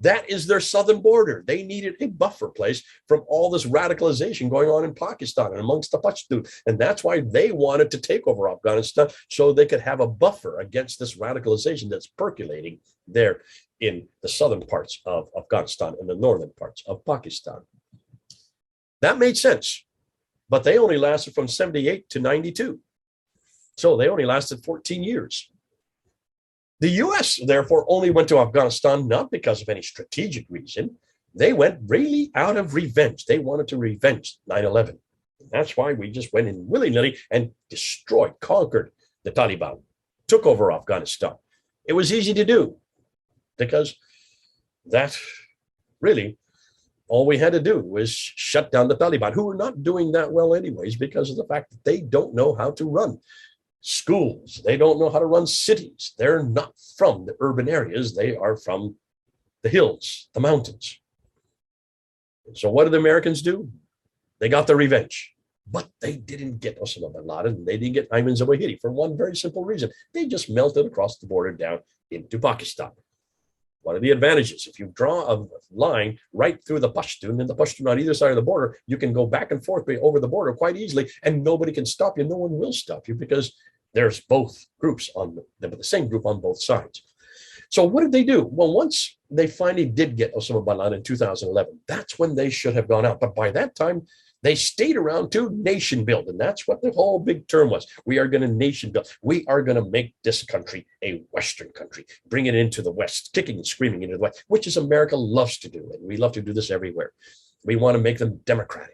That is their southern border. They needed a buffer place from all this radicalization going on in Pakistan and amongst the Pashtun. And that's why they wanted to take over Afghanistan so they could have a buffer against this radicalization that's percolating there in the southern parts of Afghanistan and the northern parts of Pakistan. That made sense, but they only lasted from 78 to 92. So they only lasted 14 years. The US, therefore, only went to Afghanistan not because of any strategic reason. They went really out of revenge. They wanted to revenge 9/11. That's why we just went in willy-nilly and destroyed, conquered the Taliban, took over Afghanistan. It was easy to do because that really all we had to do was shut down the Taliban, who were not doing that well anyways because of the fact that they don't know how to run schools. They don't know how to run cities. They're not from the urban areas. They are from the hills, the mountains. So what did the Americans do? They got their revenge. But they didn't get Osama bin Laden. They didn't get Ayman Zawahiri for one very simple reason. They just melted across the border down into Pakistan. What are the advantages? If you draw a line right through the Pashtun and the Pashtun on either side of the border, you can go back and forth over the border quite easily and nobody can stop you. No one will stop you because there's both groups on the same group on both sides. So what did they do? Well, once they finally did get Osama bin Laden in 2011, that's when they should have gone out. But by that time, they stayed around to nation build. And that's what the whole big term was. We are going to nation build. We are going to make this country a Western country, bring it into the West, kicking and screaming into the West, which is America loves to do. And we love to do this everywhere. We want to make them democratic.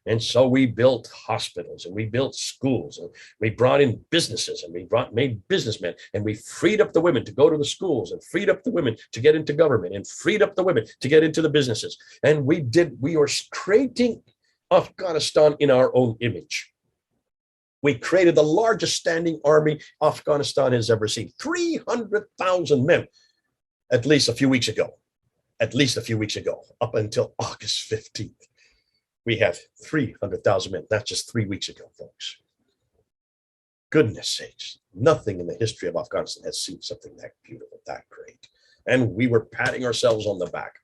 And so we built hospitals and we built schools and we brought in businesses and we made businessmen and we freed up the women to go to the schools and freed up the women to get into government and freed up the women to get into the businesses. And we were creating Afghanistan in our own image. We created the largest standing army Afghanistan has ever seen. 300,000 men, at least a few weeks ago, up until August 15th. We have 300,000 men. That's just 3 weeks ago, folks. Goodness sakes, nothing in the history of Afghanistan has seen something that beautiful, that great. And we were patting ourselves on the back.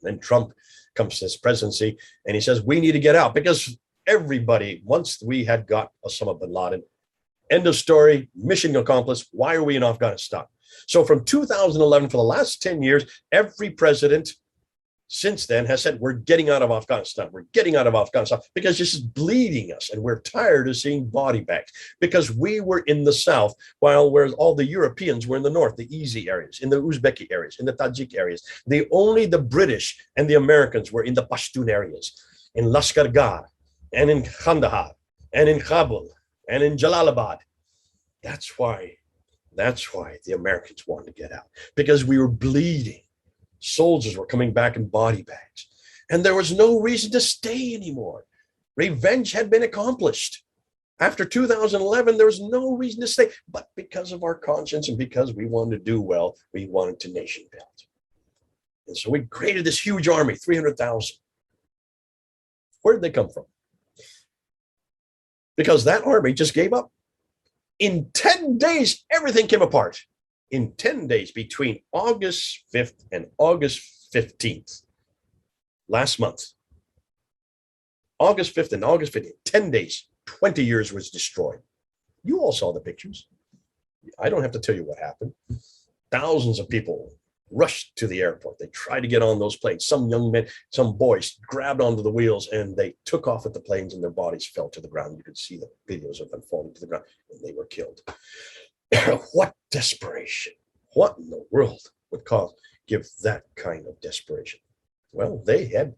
Then Trump comes to his presidency and he says, we need to get out because everybody, once we had got Osama bin Laden, end of story, mission accomplished. Why are we in Afghanistan? So from 2011 for the last 10 years, every president since then has said, we're getting out of Afghanistan. We're getting out of Afghanistan because this is bleeding us. And we're tired of seeing body bags because we were in the south while all the Europeans were in the north, the easy areas, in the Uzbeki areas, in the Tajik areas. Only the British and the Americans were in the Pashtun areas, in Lashkar and in Kandahar and in Kabul and in Jalalabad. That's why the Americans wanted to get out, because we were bleeding. Soldiers were coming back in body bags, and there was no reason to stay anymore. Revenge had been accomplished. After 2011, there was no reason to stay, but because of our conscience and because we wanted to do well, we wanted to nation build. And so we created this huge army, 300,000. Where did they come from? Because that army just gave up. In 10 days, everything came apart. In 10 days, between August 5th and August 15th, last month, August 5th and August 15th, 10 days, 20 years was destroyed. You all saw the pictures. I don't have to tell you what happened. Thousands of people rushed to the airport. They tried to get on those planes. Some young men, some boys grabbed onto the wheels and they took off with the planes and their bodies fell to the ground. You could see the videos of them falling to the ground and they were killed. What desperation? What in the world would give that kind of desperation? Well, they had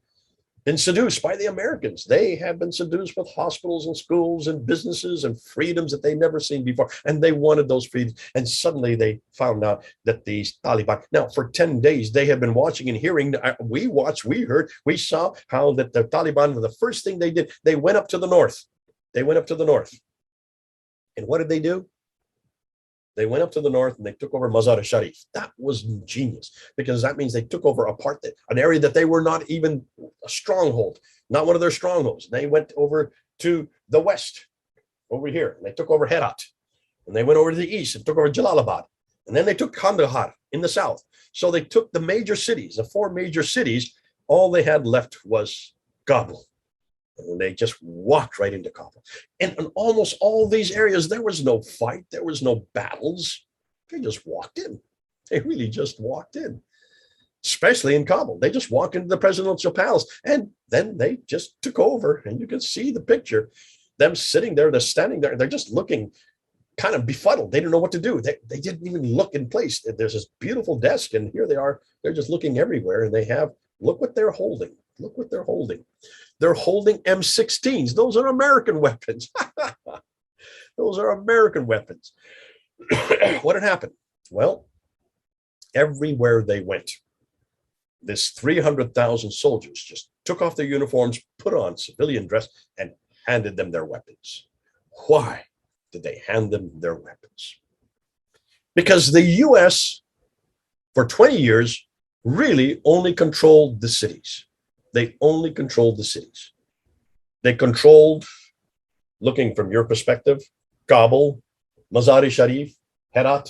been seduced by the Americans. They had been seduced with hospitals and schools and businesses and freedoms that they'd never seen before. And they wanted those freedoms. And suddenly they found out that these Taliban, now for 10 days, they had been watching and hearing. We watched, we heard, we saw how that the Taliban, the first thing they did, they went up to the north. They went up to the north. And what did they do? They went up to the north and they took over Mazar-e-Sharif. That was genius, because that means they took over an area that they were not even a stronghold. not one of their strongholds. They went over to the west, over here, and they took over Herat. And they went over to the east and took over Jalalabad. And then they took Kandahar in the south. So they took the major cities, the 4 major cities. All they had left was Kabul. And they just walked right into Kabul. And in almost all these areas, there was no fight. There was no battles. They just walked in. They really just walked in, especially in Kabul. They just walked into the presidential palace, and then they just took over. And you can see the picture, them sitting there, they're standing there, they're just looking kind of befuddled. They don't know what to do. They didn't even look in place. There's this beautiful desk, and here they are. They're just looking everywhere, and they have, look what they're holding. Look what they're holding. They're holding M16s. Those are American weapons. Those are American weapons. What had happened? Well, everywhere they went, this 300,000 soldiers just took off their uniforms, put on civilian dress, and handed them their weapons. Why did they hand them their weapons? Because the US, for 20 years, really only controlled the cities. They only controlled the cities. They controlled, looking from your perspective, Kabul, Mazar-e-Sharif, Herat,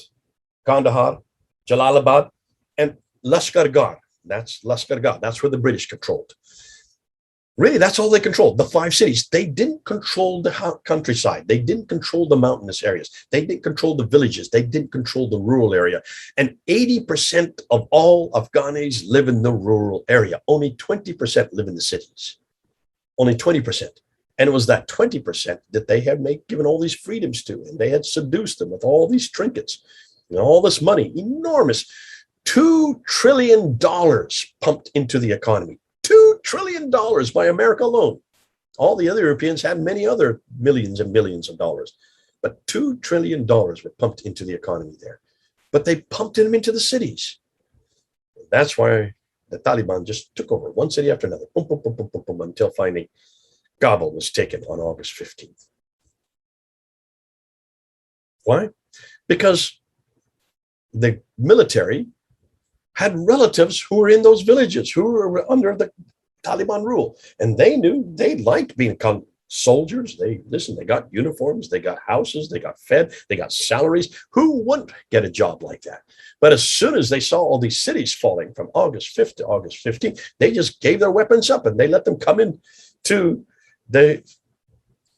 Kandahar, Jalalabad, and Lashkar-Gah. That's Lashkar-Gah. That's where the British controlled. Really, that's all they controlled, the 5 cities. They didn't control the countryside. They didn't control the mountainous areas. They didn't control the villages. They didn't control the rural area. And 80% of all Afghanis live in the rural area. Only 20% live in the cities. Only 20%. And it was that 20% that they had given all these freedoms to. And they had seduced them with all these trinkets and all this money, enormous. $2 trillion pumped into the economy. $2 trillion by America alone. All the other Europeans had many other millions and millions of dollars. But $2 trillion were pumped into the economy there. But they pumped them into the cities. That's why the Taliban just took over one city after another, boom, boom, boom, boom, boom, boom, until finally Kabul was taken on August 15th. Why? Because the military had relatives who were in those villages, who were under the Taliban rule. And they knew they liked being soldiers. They got uniforms, they got houses, they got fed, they got salaries. Who wouldn't get a job like that? But as soon as they saw all these cities falling from August 5th to August 15th, they just gave their weapons up and they let them come in to they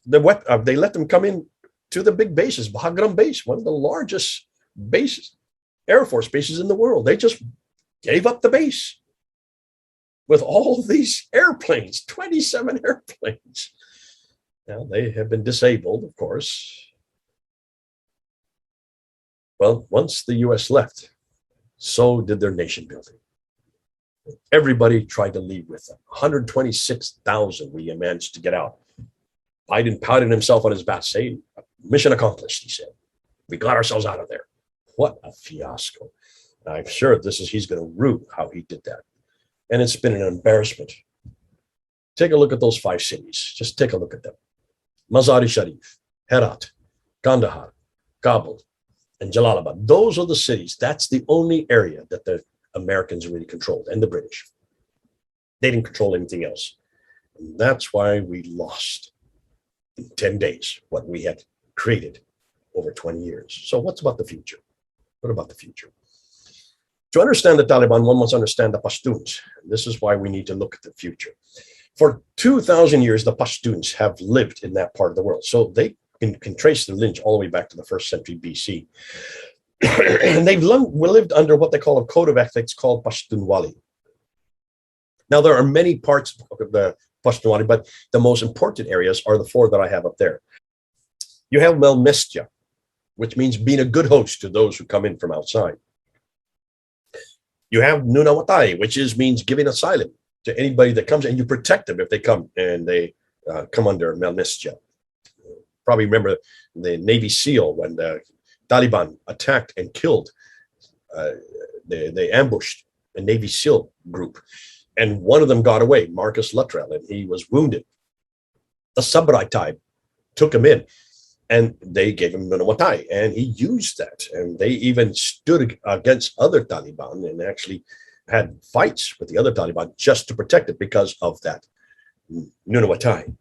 let them come in to the big bases. Bagram base, one of the largest bases, Air Force bases in the world. They just gave up the base with all these airplanes, 27 airplanes. Now, they have been disabled, of course. Well, once the US left, so did their nation building. Everybody tried to leave with them. 126,000 we managed to get out. Biden patted himself on his back, saying, mission accomplished, he said. We got ourselves out of there. What a fiasco. I'm sure he's going to rue how he did that. And it's been an embarrassment. Take a look at those 5 cities. Just take a look at them. Mazar-e-Sharif, Herat, Kandahar, Kabul, and Jalalabad. Those are the cities. That's the only area that the Americans really controlled, and the British. They didn't control anything else. And that's why we lost in 10 days what we had created over 20 years. So what's about the future? What about the future? To understand the Taliban, one must understand the Pashtuns. This is why we need to look at the future. For 2,000 years, the Pashtuns have lived in that part of the world. So they can trace their lineage all the way back to the 1st century BC. And they've lived under what they call a code of ethics called Pashtunwali. Now, there are many parts of the Pashtunwali, but the most important areas are the 4 that I have up there. You have Melmestya, which means being a good host to those who come in from outside. You have Nunawatai, which means giving asylum to anybody that comes, and you protect them if they come and they come under Melmestya. Probably remember the Navy SEAL when the Taliban attacked and killed. They ambushed a Navy SEAL group, and one of them got away, Marcus Luttrell, and he was wounded. The Sabrai tribe took him in, and they gave him Nunawatai, and he used that. And they even stood against other Taliban and actually had fights with the other Taliban just to protect it because of that Nunawatai.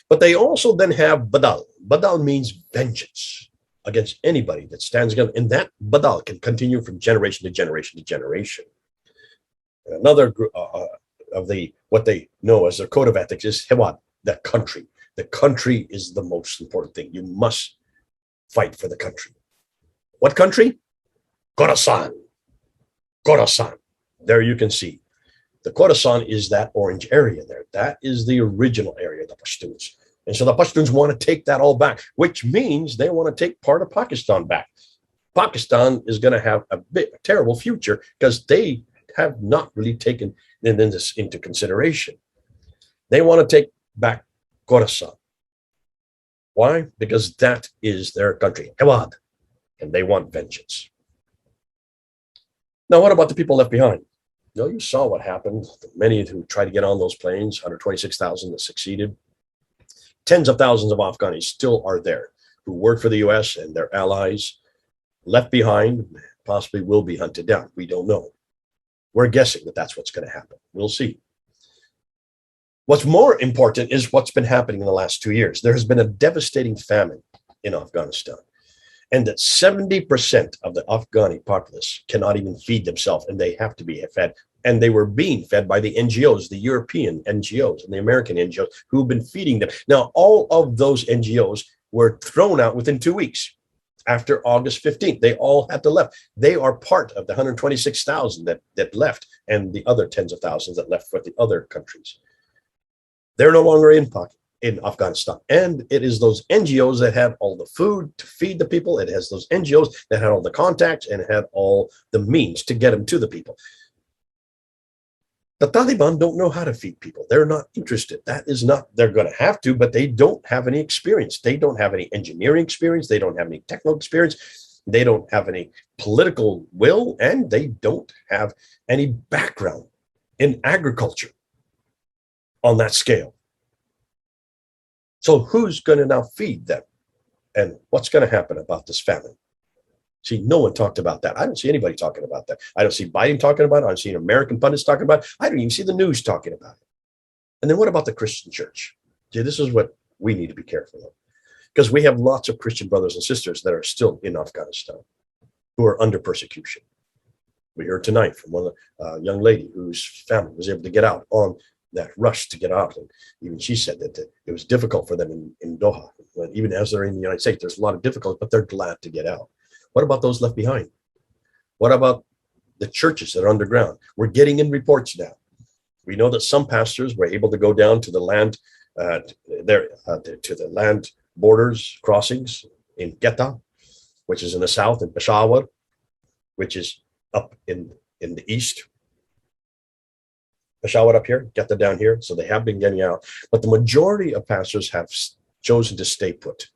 But they also then have Badal. Badal means vengeance against anybody that stands against, and that Badal can continue from generation to generation to generation. And another group of the what they know as their code of ethics is Hewad, the country. The country is the most important thing. You must fight for the country. What country? Khorasan. Khorasan. There you can see. The Khorasan is that orange area there. That is the original area of the Pashtuns. And so the Pashtuns want to take that all back, which means they want to take part of Pakistan back. Pakistan is going to have a terrible future because they have not really taken this into consideration. They want to take back Khorasan. Why? Because that is their country, Hewad, and they want vengeance. Now, what about the people left behind? No, you saw what happened. Many who tried to get on those planes, 126,000 that succeeded. Tens of thousands of Afghans still are there who work for the U.S. and their allies, left behind, possibly will be hunted down. We don't know. We're guessing that that's what's going to happen. We'll see. What's more important is what's been happening in the last 2 years. There has been a devastating famine in Afghanistan, and that 70% of the Afghani populace cannot even feed themselves, and they have to be fed. And they were being fed by the NGOs, the European NGOs and the American NGOs who've been feeding them. Now, all of those NGOs were thrown out within 2 weeks. After August 15th, they all had to left. They are part of the 126,000 that left and the other tens of thousands that left for the other countries. They're no longer in Afghanistan. And it is those NGOs that had all the food to feed the people. It has those NGOs that had all the contacts and had all the means to get them to the people. The Taliban don't know how to feed people. They're not interested. That is not, they're going to have to, but they don't have any experience. They don't have any engineering experience. They don't have any technical experience. They don't have any political will, and they don't have any background in agriculture on that scale. So who's going to now feed them? And what's going to happen about this famine? See, no one talked about that. I don't see anybody talking about that. I don't see Biden talking about it. I don't see American pundits talking about it. I don't even see the news talking about it. And then what about the Christian church? See, this is what we need to be careful of, because we have lots of Christian brothers and sisters that are still in Afghanistan who are under persecution. We heard tonight from one young lady whose family was able to get out on that rush to get out. And even she said that it was difficult for them in Doha. Even as they're in the United States, there's a lot of difficulty, but they're glad to get out. What about those left behind? What about the churches that are underground? We're getting in reports now. We know that some pastors were able to go down to the land, to the land borders crossings in Quetta, which is in the south, and Peshawar, which is up in the east. Peshawar up here, Quetta down here. So they have been getting out, but the majority of pastors have chosen to stay put,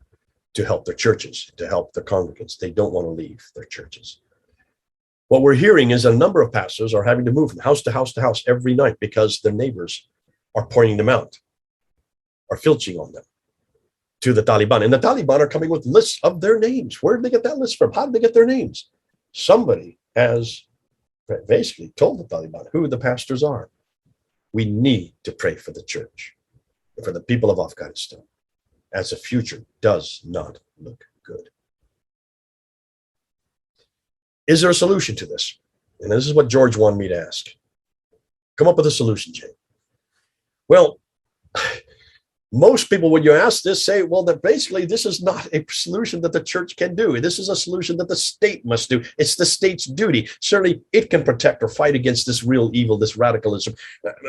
to help their churches, to help their congregants. They don't want to leave their churches. What we're hearing is a number of pastors are having to move from house to house to house every night because their neighbors are pointing them out, are filching on them to the Taliban. And the Taliban are coming with lists of their names. Where did they get that list from? How did they get their names? Somebody has basically told the Taliban who the pastors are. We need to pray for the church and for the people of Afghanistan, as the future does not look good. Is there a solution to this? And this is what George wanted me to ask. Come up with a solution, Jay. Well, most people, when you ask this, say, well, that basically this is not a solution that the church can do. This is a solution that the state must do. It's the state's duty. Certainly, it can protect or fight against this real evil, this radicalism.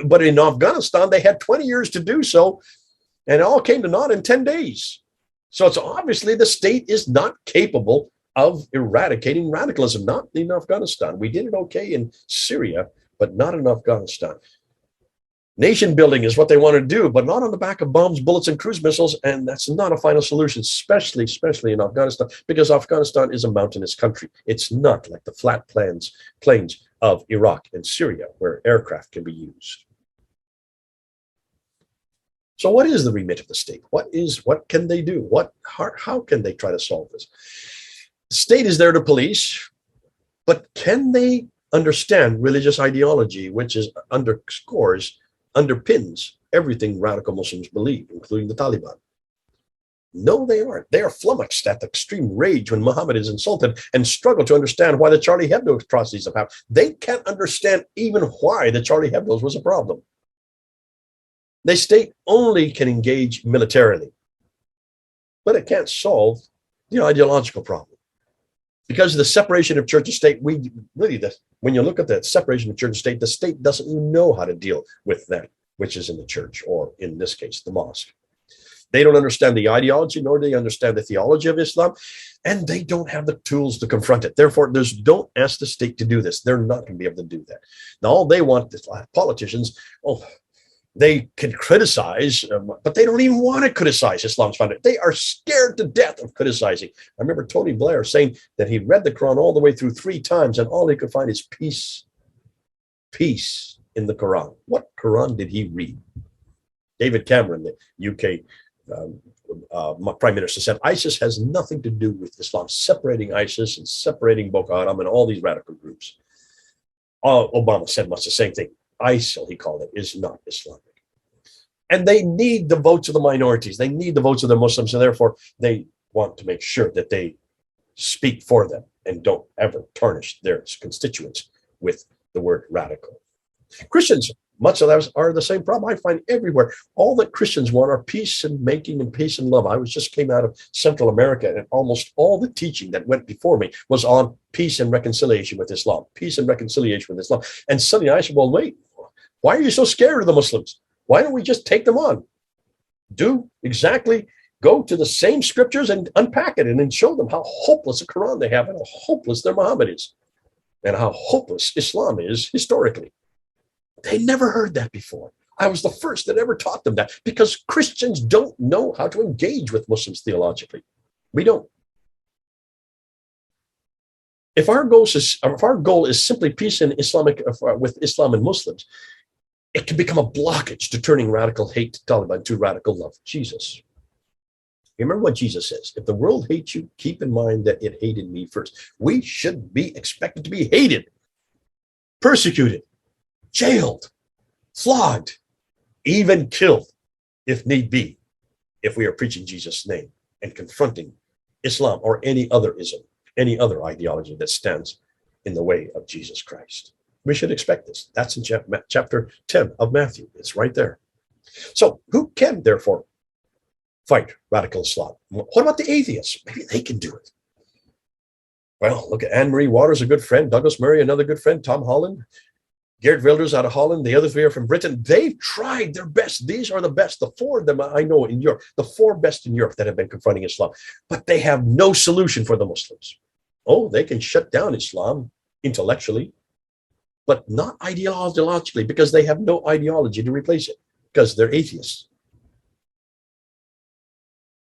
But in Afghanistan, they had 20 years to do so, and it all came to naught in 10 days. So it's obviously the state is not capable of eradicating radicalism, not in Afghanistan. We did it okay in Syria, but not in Afghanistan. Nation building is what they want to do, but not on the back of bombs, bullets, and cruise missiles. And that's not a final solution, especially in Afghanistan, because Afghanistan is a mountainous country. It's not like the flat plains of Iraq and Syria, where aircraft can be used. So what is the remit of the state? What can they do? How can they try to solve this? The state is there to police, but can they understand religious ideology, which underpins everything radical Muslims believe, including the Taliban. No, they aren't. They are flummoxed at the extreme rage when Muhammad is insulted and struggle to understand why the Charlie Hebdo atrocities have happened. They can't understand even why the Charlie Hebdos was a problem. The state only can engage militarily, but it can't solve the ideological problem. Because of the separation of church and state, when you look at the separation of church and state, the state doesn't know how to deal with that which is in the church, or in this case, the mosque. They don't understand the ideology, nor do they understand the theology of Islam, and they don't have the tools to confront it. Therefore, don't ask the state to do this. They're not going to be able to do that. Now, all they want is politicians, they can criticize, but they don't even want to criticize Islam's founder. They are scared to death of criticizing. I remember Tony Blair saying that he read the Quran all the way through 3 times, and all he could find is peace. Peace in the Quran. What Quran did he read? David Cameron, the UK Prime Minister, said ISIS has nothing to do with Islam, separating ISIS and separating Boko Haram and all these radical groups. Obama said much the same thing. ISIL, he called it, is not Islamic. And they need the votes of the minorities. They need the votes of the Muslims, and therefore they want to make sure that they speak for them and don't ever tarnish their constituents with the word radical. Christians, much of those are the same problem. I find everywhere. All that Christians want are peace and making and peace and love. I just came out of Central America, and almost all the teaching that went before me was on peace and reconciliation with Islam, peace and reconciliation with Islam. And suddenly I said, well, wait, why are you so scared of the Muslims? Why don't we just take them on? Go to the same scriptures and unpack it and then show them how hopeless the Quran they have and how hopeless their Muhammad is and how hopeless Islam is historically. They never heard that before. I was the first that ever taught them that, because Christians don't know how to engage with Muslims theologically. We don't. If our goal is simply peace in with Islam and Muslims, it can become a blockage to turning radical hate to Taliban to radical love. Jesus. Remember what Jesus says. If the world hates you, keep in mind that it hated me first. We should be expected to be hated, persecuted, jailed, flogged, even killed, if need be, if we are preaching Jesus' name and confronting Islam or any other ism, any other ideology that stands in the way of Jesus Christ. We should expect this. That's in chapter 10 of Matthew. It's right there. So who can, therefore, fight radical Islam? What about the atheists? Maybe they can do it. Well, look at Anne-Marie Waters, a good friend, Douglas Murray, another good friend, Tom Holland, Geert Wilders out of Holland, the other 3 are from Britain. They've tried their best. These are the best. The 4 of them I know in Europe, the 4 best in Europe that have been confronting Islam, but they have no solution for the Muslims. Oh, they can shut down Islam intellectually, but not ideologically, because they have no ideology to replace it, because they're atheists.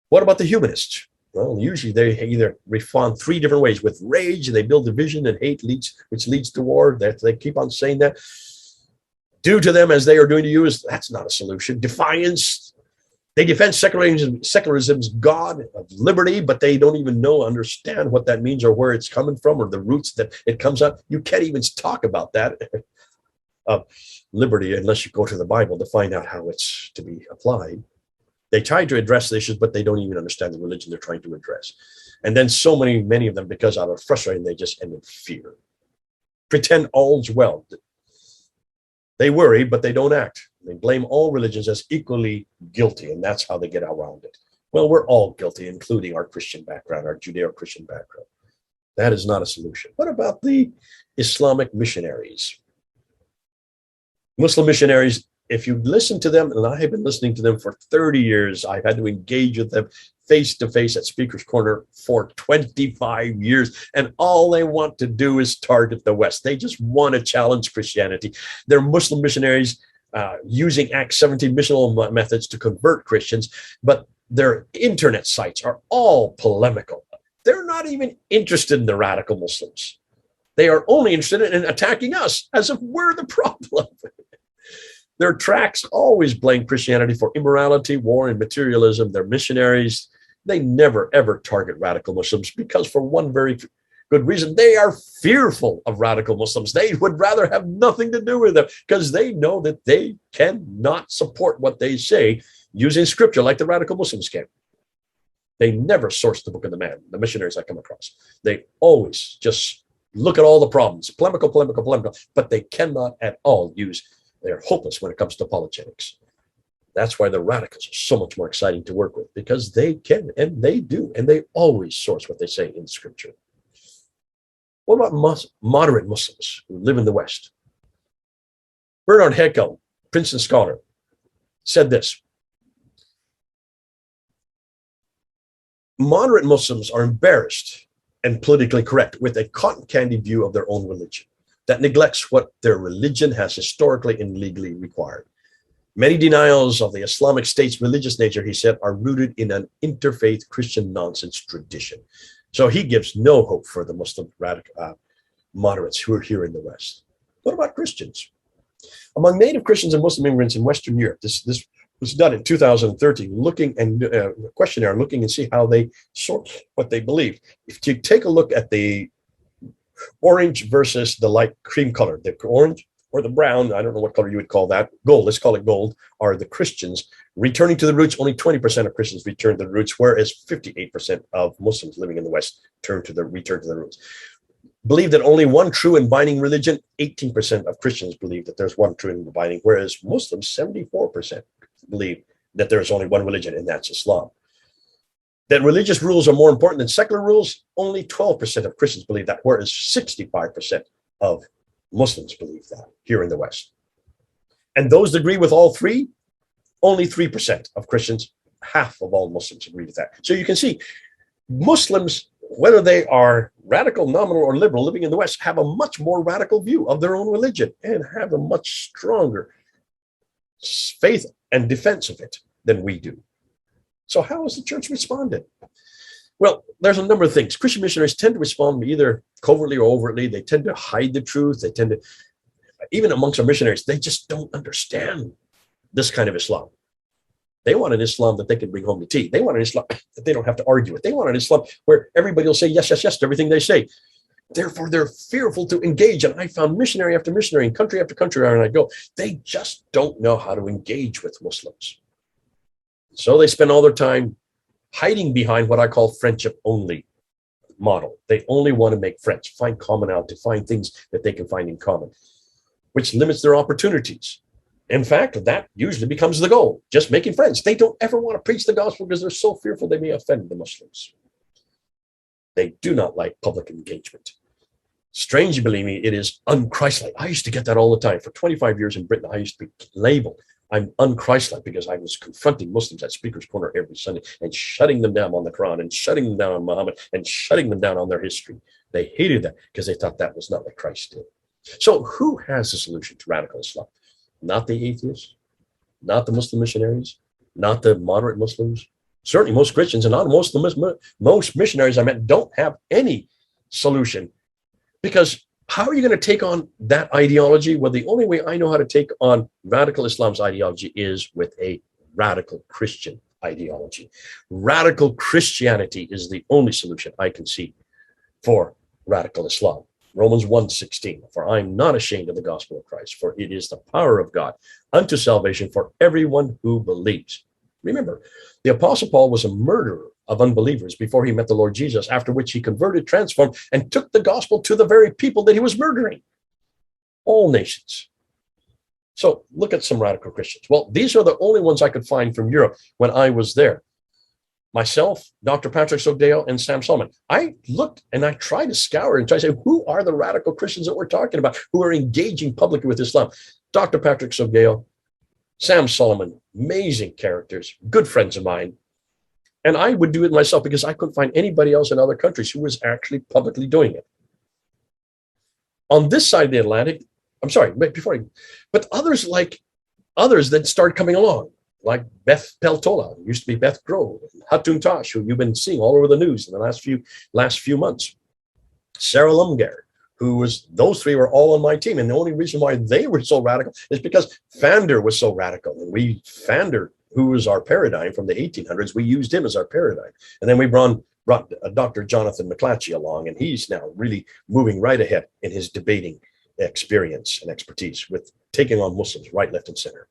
What about the humanists? Well, usually they either respond 3 different ways. With rage, they build division, and hate which leads to war. They keep on saying that. Do to them as they are doing to you, that's not a solution. Defiance. They defend secularism's God of liberty, but they don't even understand what that means or where it's coming from or the roots that it comes up. You can't even talk about that liberty unless you go to the Bible to find out how it's to be applied. They try to address the issues, but they don't even understand the religion they're trying to address. And then many of them, because out of frustration, they just end in fear. Pretend all's well. They worry, but they don't act. They blame all religions as equally guilty, and that's how they get around it. Well, we're all guilty, including our Christian background, our Judeo-Christian background. That is not a solution. What about the Islamic missionaries? Muslim missionaries, if you listen to them, and I have been listening to them for 30 years, I've had to engage with them face-to-face at Speaker's Corner for 25 years, and all they want to do is target the West. They just want to challenge Christianity. They're Muslim missionaries using Acts 17 missional methods to convert Christians, but their internet sites are all polemical. They're not even interested in the radical Muslims. They are only interested in attacking us as if we're the problem. Their tracts always blame Christianity for immorality, war, and materialism. They're missionaries. They never, ever target radical Muslims because for one very good reason. They are fearful of radical Muslims. They would rather have nothing to do with them because they know that they cannot support what they say using scripture like the radical Muslims can. They never source the book of the man, the missionaries I come across. They always just look at all the problems, polemical, but they cannot at all use, they're hopeless when it comes to apologetics. That's why the radicals are so much more exciting to work with, because they can, and they do, and they always source what they say in scripture. What about moderate Muslims who live in the West? Bernard Haeckel, Princeton scholar, said this: moderate Muslims are embarrassed and politically correct with a cotton candy view of their own religion that neglects what their religion has historically and legally required. Many denials of the Islamic State's religious nature, he said, are rooted in an interfaith Christian nonsense tradition. So he gives no hope for the Muslim moderates who are here in the West. What about Christians? Among native Christians and Muslim immigrants in Western Europe, this was done in 2013, looking and questionnaire, looking and see how they sort what they believe. If you take a look at the orange versus the light cream color, the orange or the brown, I don't know what color you would call that, gold, let's call it gold, are the Christians returning to the roots. Only 20% of Christians return to the roots, whereas 58% of Muslims living in the West return to the roots. Believe that only one true and binding religion, 18% of Christians believe that there's one true and binding, whereas Muslims, 74% believe that there's only one religion, and that's Islam. That religious rules are more important than secular rules, only 12% of Christians believe that, whereas 65% of Muslims believe that here in the West. And those that agree with all three, only 3% of Christians, half of all Muslims agree with that. So you can see Muslims, whether they are radical, nominal, or liberal living in the West, have a much more radical view of their own religion and have a much stronger faith and defense of it than we do. So how has the church responded? Well, there's a number of things. Christian missionaries tend to respond either covertly or overtly. They tend to hide the truth. They tend to, even amongst our missionaries, they just don't understand this kind of Islam. They want an Islam that they can bring home to tea. They want an Islam that they don't have to argue with. They want an Islam where everybody will say yes, yes, yes to everything they say. Therefore, they're fearful to engage. And I found missionary after missionary in country after country where I go, they just don't know how to engage with Muslims. So they spend all their time hiding behind what I call friendship only model. They only want to make friends, find commonality, find things that they can find in common, which limits their opportunities. In fact, that usually becomes the goal, just making friends. They don't ever want to preach the gospel because they're so fearful they may offend the Muslims. They do not like public engagement. Strangely, believe me, it is unchristlike. I used to get that all the time. For 25 years in Britain, I used to be labeled, I'm unchristlike, because I was confronting Muslims at Speaker's Corner every Sunday and shutting them down on the Quran and shutting them down on Muhammad and shutting them down on their history. They hated that because they thought that was not what Christ did. So who has the solution to radical Islam? Not the atheists, not the Muslim missionaries, not the moderate Muslims. Certainly most Christians and not most missionaries I met don't have any solution, because how are you going to take on that ideology? Well, the only way I know how to take on radical Islam's ideology is with a radical Christian ideology. Radical Christianity is the only solution I can see for radical Islam. Romans 1:16, for I am not ashamed of the gospel of Christ, for it is the power of God unto salvation for everyone who believes. Remember, the Apostle Paul was a murderer of unbelievers before he met the Lord Jesus, after which he converted, transformed, and took the gospel to the very people that he was murdering. All nations. So look at some radical Christians. Well, these are the only ones I could find from Europe when I was there. Myself, Dr. Patrick Sogdale, and Sam Solomon. I looked and I tried to scour and try to say, who are the radical Christians that we're talking about who are engaging publicly with Islam? Dr. Patrick Sogdale, Sam Solomon, amazing characters, good friends of mine. And I would do it myself because I couldn't find anybody else in other countries who was actually publicly doing it. On this side of the Atlantic, I'm sorry, but others that started coming along, like Beth Peltola, used to be Beth Grove, Hatun Tosh, who you've been seeing all over the news in the last few months. Sarah Lumgar, those three were all on my team. And the only reason why they were so radical is because Fander was so radical. And Fander, who was our paradigm from the 1800s, we used him as our paradigm. And then we brought brought Dr. Jonathan McClatchy along, and he's now really moving right ahead in his debating experience and expertise with taking on Muslims right, left, and center.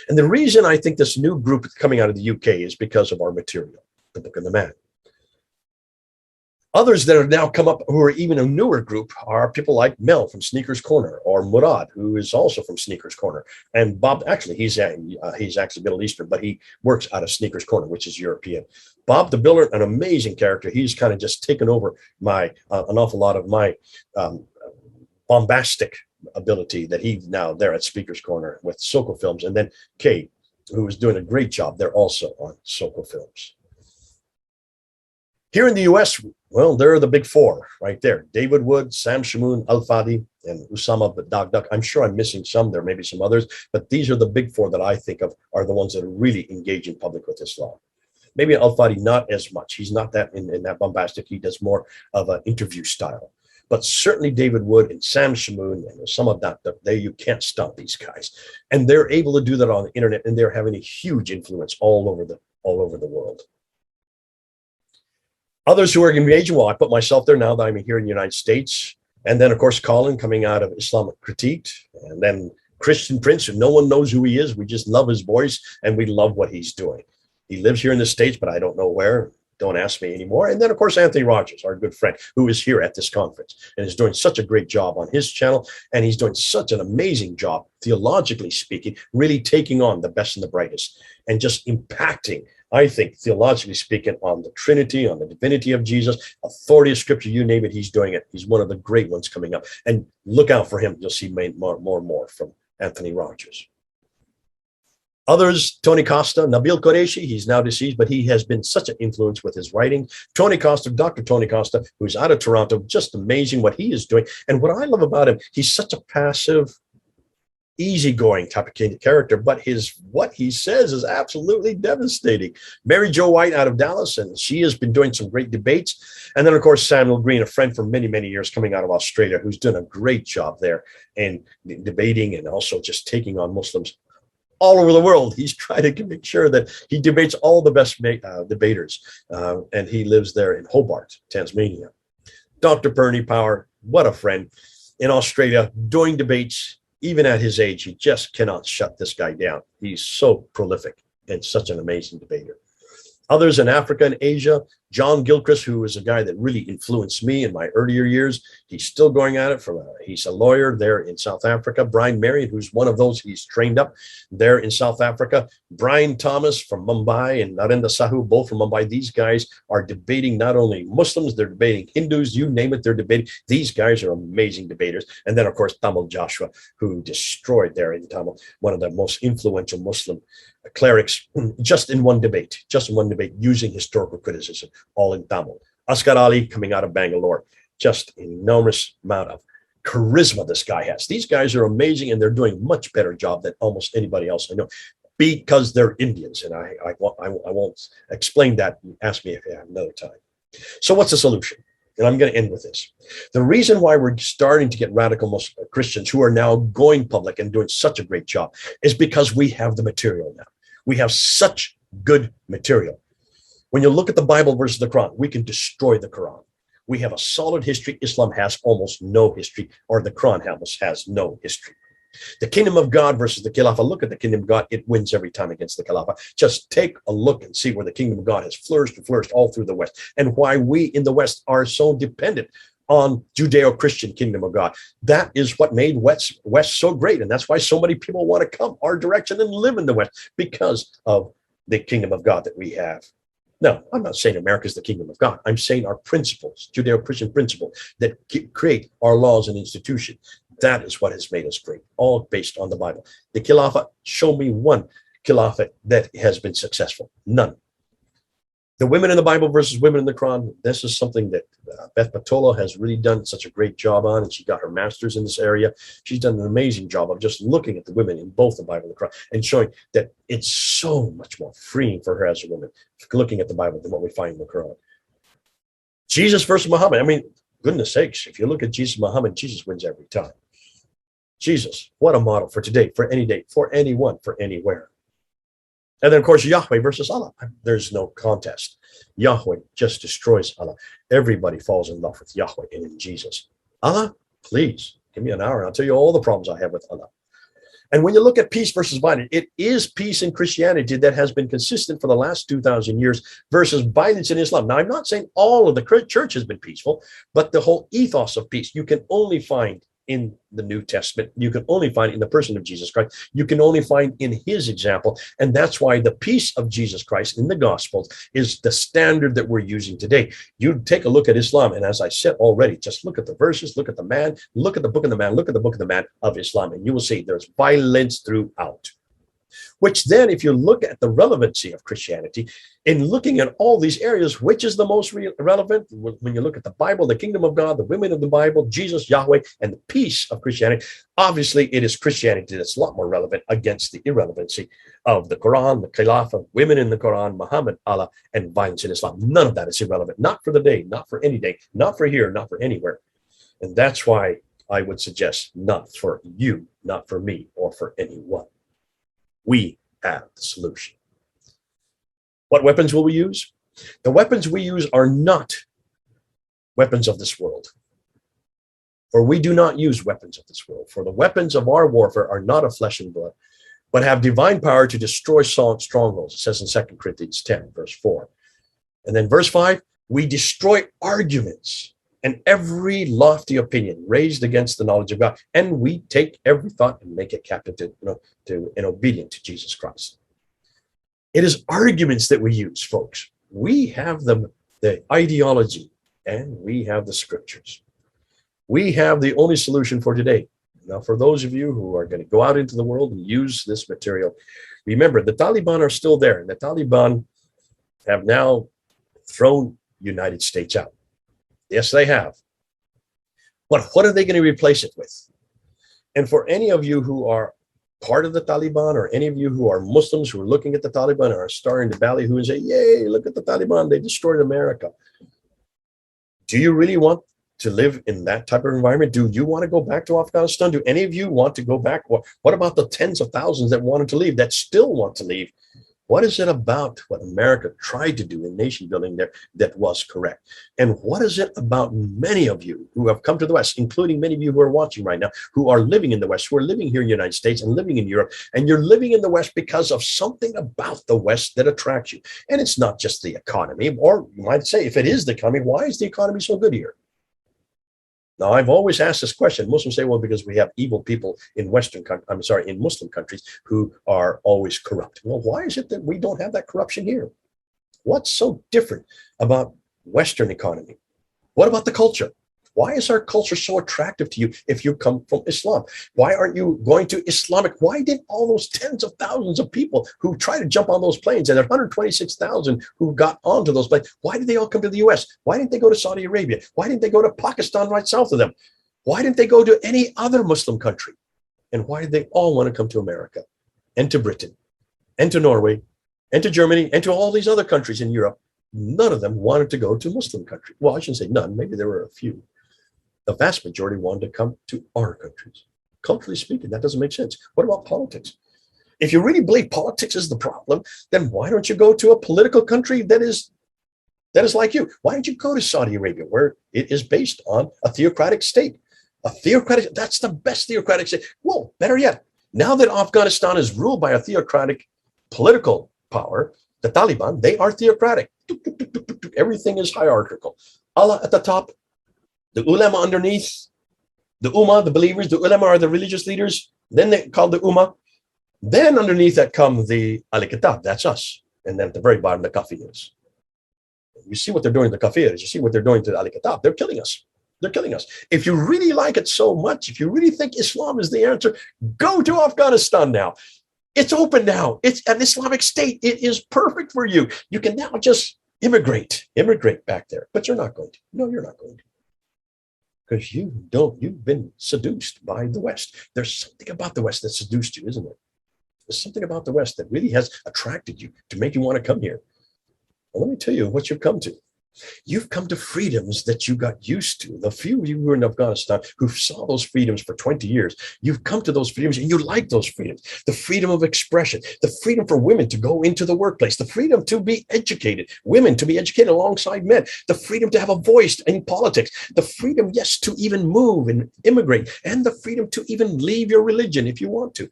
And the reason I think this new group coming out of the UK is because of our material, the Book and the Man. Others that have now come up who are even a newer group are people like Mel from Sneakers Corner, or Murad, who is also from Sneakers Corner. And Bob, actually, he's actually Middle Eastern, but he works out of Sneakers Corner, which is European. Bob the Builder, an amazing character. He's kind of just taken over my an awful lot of my bombastic ability that he's now there at Speaker's Corner with Soko Films. And then Kay, who is doing a great job there also on Soko Films. Here in the US, well, there are the big four right there. David Wood, Sam Shamoun, Al-Fadi, and Usama Dagdak. I'm sure I'm missing some. There may be some others, but these are the big four that I think of are the ones that are really engaging public with Islam. Maybe Al-Fadi not as much. He's not that in that bombastic. He does more of an interview style. But certainly David Wood and Sam Shamoun and Usama Dagdak, you can't stop these guys. And they're able to do that on the internet, and they're having a huge influence all over the world. Others who are engaging, well, I put myself there now that I'm here in the United States. And then, of course, Colin coming out of Islamic Critique. And then Christian Prince, who no one knows who he is. We just love his voice, and we love what he's doing. He lives here in the States, but I don't know where. Don't ask me anymore. And then, of course, Anthony Rogers, our good friend, who is here at this conference and is doing such a great job on his channel. And he's doing such an amazing job, theologically speaking, really taking on the best and the brightest and just impacting, I think, theologically speaking, on the Trinity, on the divinity of Jesus, authority of Scripture, you name it, he's doing it. He's one of the great ones coming up. And look out for him. You'll see more and more from Anthony Rogers. Others, Tony Costa, Nabil Qureshi, he's now deceased, but he has been such an influence with his writing. Tony Costa, Dr. Tony Costa, who's out of Toronto, just amazing what he is doing. And what I love about him, he's such a passive, easygoing type of character, but what he says is absolutely devastating. Mary Jo White out of Dallas, and she has been doing some great debates. And then, of course, Samuel Green, a friend for many, many years coming out of Australia, who's done a great job there in debating and also just taking on Muslims all over the world. He's trying to make sure that he debates all the best debaters, and he lives there in Hobart, Tasmania. Dr. Bernie Power, what a friend in Australia, doing debates. Even at his age, you just cannot shut this guy down. He's so prolific and such an amazing debater. Others in Africa and Asia, John Gilchrist, who is a guy that really influenced me in my earlier years. He's still going at it. He's a lawyer there in South Africa. Brian Marion, who's one of those he's trained up there in South Africa. Brian Thomas from Mumbai and Narendra Sahu, both from Mumbai. These guys are debating not only Muslims, they're debating Hindus, you name it, they're debating. These guys are amazing debaters. And then, of course, Tamil Joshua, who destroyed there in Tamil, one of the most influential Muslim clerics, just in one debate, using historical criticism, all in Tamil. Asghar Ali coming out of Bangalore, just enormous amount of charisma this guy has. These guys are amazing, and they're doing a much better job than almost anybody else I know, because they're Indians. And I won't explain that. Ask me if you have another time. So what's the solution? And I'm going to end with this. The reason why we're starting to get radical Muslim Christians who are now going public and doing such a great job is because we have the material now. We have such good material. When you look at the Bible versus the Quran, we can destroy the Quran. We have a solid history. Islam has almost no history, or the Quran almost has no history. The kingdom of God versus the Khilafah. Look at the kingdom of God. It wins every time against the Khilafah. Just take a look and see where the kingdom of God has flourished and flourished all through the West, and why we in the West are so dependent on Judeo-Christian kingdom of God. That is what made West so great. And that's why so many people want to come our direction and live in the West, because of the kingdom of God that we have. No, I'm not saying America is the kingdom of God. I'm saying our principles, Judeo-Christian principles that create our laws and institutions. That is what has made us great, all based on the Bible. The Khilafah, show me one Khilafah that has been successful. None. The women in the Bible versus women in the Quran, this is something that Beth Patola has really done such a great job on, and she got her master's in this area. She's done an amazing job of just looking at the women in both the Bible and the Quran and showing that it's so much more freeing for her as a woman looking at the Bible than what we find in the Quran. Jesus versus Muhammad. I mean, goodness sakes, if you look at Jesus, Muhammad, Jesus wins every time. Jesus, what a model for today, for any day, for anyone, for anywhere. And then, of course, Yahweh versus Allah. There's no contest. Yahweh just destroys Allah. Everybody falls in love with Yahweh and in Jesus. Allah, please, give me an hour and I'll tell you all the problems I have with Allah. And when you look at peace versus violence, it is peace in Christianity that has been consistent for the last 2,000 years versus violence in Islam. Now, I'm not saying all of the church has been peaceful, but the whole ethos of peace you can only find in the New Testament. You can only find in the person of Jesus Christ. You can only find in his example. And that's why the peace of Jesus Christ in the Gospels is the standard that we're using today. You take a look at Islam, and as I said already, just look at the verses, look at the man, look at the book of the man, look at the book of the man of Islam, and you will see there's violence throughout. Which then, if you look at the relevancy of Christianity, in looking at all these areas, which is the most relevant? When you look at the Bible, the kingdom of God, the women of the Bible, Jesus, Yahweh, and the peace of Christianity, obviously it is Christianity that's a lot more relevant against the irrelevancy of the Quran, the Khilafah, women in the Quran, Muhammad, Allah, and violence in Islam. None of that is irrelevant. Not for the day, not for any day, not for here, not for anywhere. And that's why I would suggest not for you, not for me, or for anyone. We have the solution. What weapons will we use? The weapons we use are not weapons of this world. For we do not use weapons of this world. For the weapons of our warfare are not of flesh and blood, but have divine power to destroy strongholds. It says in 2 Corinthians 10, verse 4. And then verse 5, we destroy arguments and every lofty opinion raised against the knowledge of God. And we take every thought and make it captive to and obedient to Jesus Christ. It is arguments that we use, folks. We have the ideology and we have the scriptures. We have the only solution for today. Now, for those of you who are going to go out into the world and use this material, remember the Taliban are still there, and the Taliban have now thrown United States out. Yes, they have. But what are they going to replace it with? And for any of you who are part of the Taliban, or any of you who are Muslims who are looking at the Taliban and are starting to ballyhoo and say, yay, look at the Taliban, they destroyed America. Do you really want to live in that type of environment? Do you want to go back to Afghanistan? Do any of you want to go back? What about the tens of thousands that wanted to leave, that still want to leave? What is it about what America tried to do in nation building there that was correct? And what is it about many of you who have come to the West, including many of you who are watching right now, who are living in the West, who are living here in the United States and living in Europe, and you're living in the West because of something about the West that attracts you? And it's not just the economy, or you might say, if it is the economy, why is the economy so good here? Now, I've always asked this question. Muslims say, well, because we have evil people in in Muslim countries who are always corrupt. Well, why is it that we don't have that corruption here? What's so different about Western economy? What about the culture? Why is our culture so attractive to you if you come from Islam? Why aren't you going to Islamic? Why did all those tens of thousands of people who try to jump on those planes, and there are 126,000 who got onto those planes, why did they all come to the US? Why didn't they go to Saudi Arabia? Why didn't they go to Pakistan right south of them? Why didn't they go to any other Muslim country? And why did they all want to come to America and to Britain and to Norway and to Germany and to all these other countries in Europe? None of them wanted to go to Muslim country. Well, I shouldn't say none. Maybe there were a few. The vast majority wanted to come to our countries. Culturally speaking, that doesn't make sense. What about politics? If you really believe politics is the problem, then why don't you go to a political country that is like you? Why don't you go to Saudi Arabia, where it is based on a theocratic state? That's the best theocratic state. Well, better yet, now that Afghanistan is ruled by a theocratic political power, the Taliban, they are theocratic. Everything is hierarchical. Allah at the top, the ulama underneath, the ummah, the believers. The ulama are the religious leaders. Then they call the ummah. Then underneath that come the al-kitab, that's us. And then at the very bottom, the kafirs. You see what they're doing to the kafirs. You see what they're doing to the al-kitab. They're killing us. They're killing us. If you really like it so much, if you really think Islam is the answer, go to Afghanistan now. It's open now. It's an Islamic state. It is perfect for you. You can now just immigrate back there. But you're not going to. No, you're not going to. Because you've been seduced by the West. There's something about the West that seduced you, isn't it? There's something about the West that really has attracted you to make you want to come here. Well, let me tell you what you've come to. You've come to freedoms that you got used to. The few of you who were in Afghanistan who saw those freedoms for 20 years, you've come to those freedoms and you like those freedoms. The freedom of expression, the freedom for women to go into the workplace, the freedom to be educated, women to be educated alongside men, the freedom to have a voice in politics, the freedom, yes, to even move and immigrate, and the freedom to even leave your religion if you want to.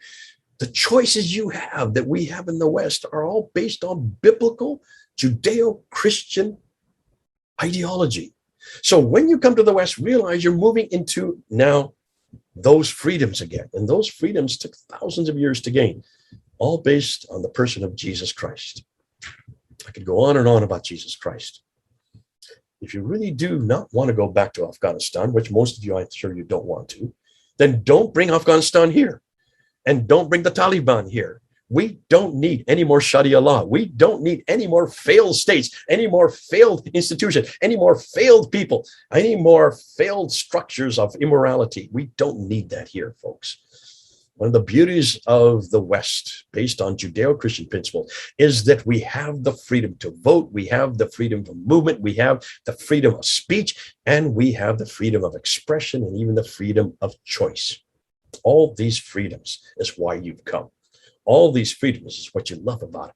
The choices you have that we have in the West are all based on biblical, Judeo-Christian ideology. So when you come to the West, realize you're moving into now those freedoms again. And those freedoms took thousands of years to gain, all based on the person of Jesus Christ. I could go on and on about Jesus Christ. If you really do not want to go back to Afghanistan, which most of you, I'm sure you don't want to, then don't bring Afghanistan here. And don't bring the Taliban here. We don't need any more Sharia law. We don't need any more failed states, any more failed institutions, any more failed people, any more failed structures of immorality. We don't need that here, folks. One of the beauties of the West, based on Judeo-Christian principles, is that we have the freedom to vote, we have the freedom of movement, we have the freedom of speech, and we have the freedom of expression and even the freedom of choice. All these freedoms is why you've come. All these freedoms is what you love about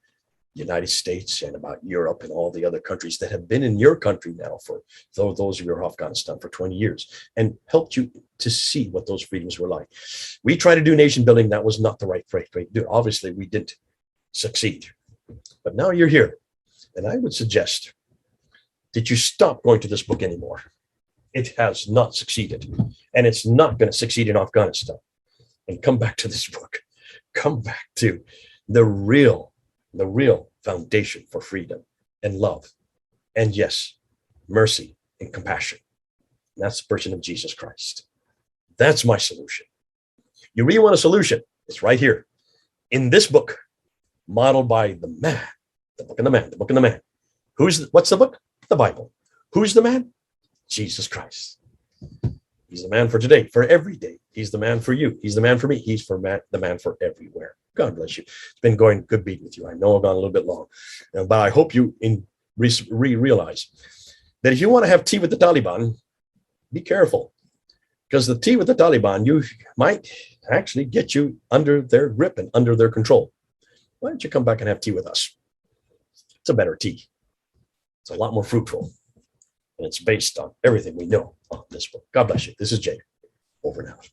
the United States and about Europe and all the other countries that have been in your country now for those of you in Afghanistan for 20 years and helped you to see what those freedoms were like. We tried to do nation building. That was not the right way to do it. Obviously, we didn't succeed. But now you're here. And I would suggest that you stop going to this book anymore. It has not succeeded. And it's not going to succeed in Afghanistan. And come back to this book. Come back to the real foundation for freedom and love. And yes, mercy and compassion. And that's the person of Jesus Christ. That's my solution. You really want a solution? It's right here in this book, modeled by the man, the book and the man, the book and the man. What's the book? The Bible. Who's the man? Jesus Christ. He's the man for today, for every day. He's the man for you. He's the man for me. He's the man for everywhere. God bless you. It's been going good beat with you. I know I've gone a little bit long, but I hope you realize that if you want to have tea with the Taliban, be careful, because the tea with the Taliban, you might actually get you under their grip and under their control. Why don't you come back and have tea with us? It's a better tea. It's a lot more fruitful. And it's based on everything we know on this book. God bless you. This is Jay. Over and out.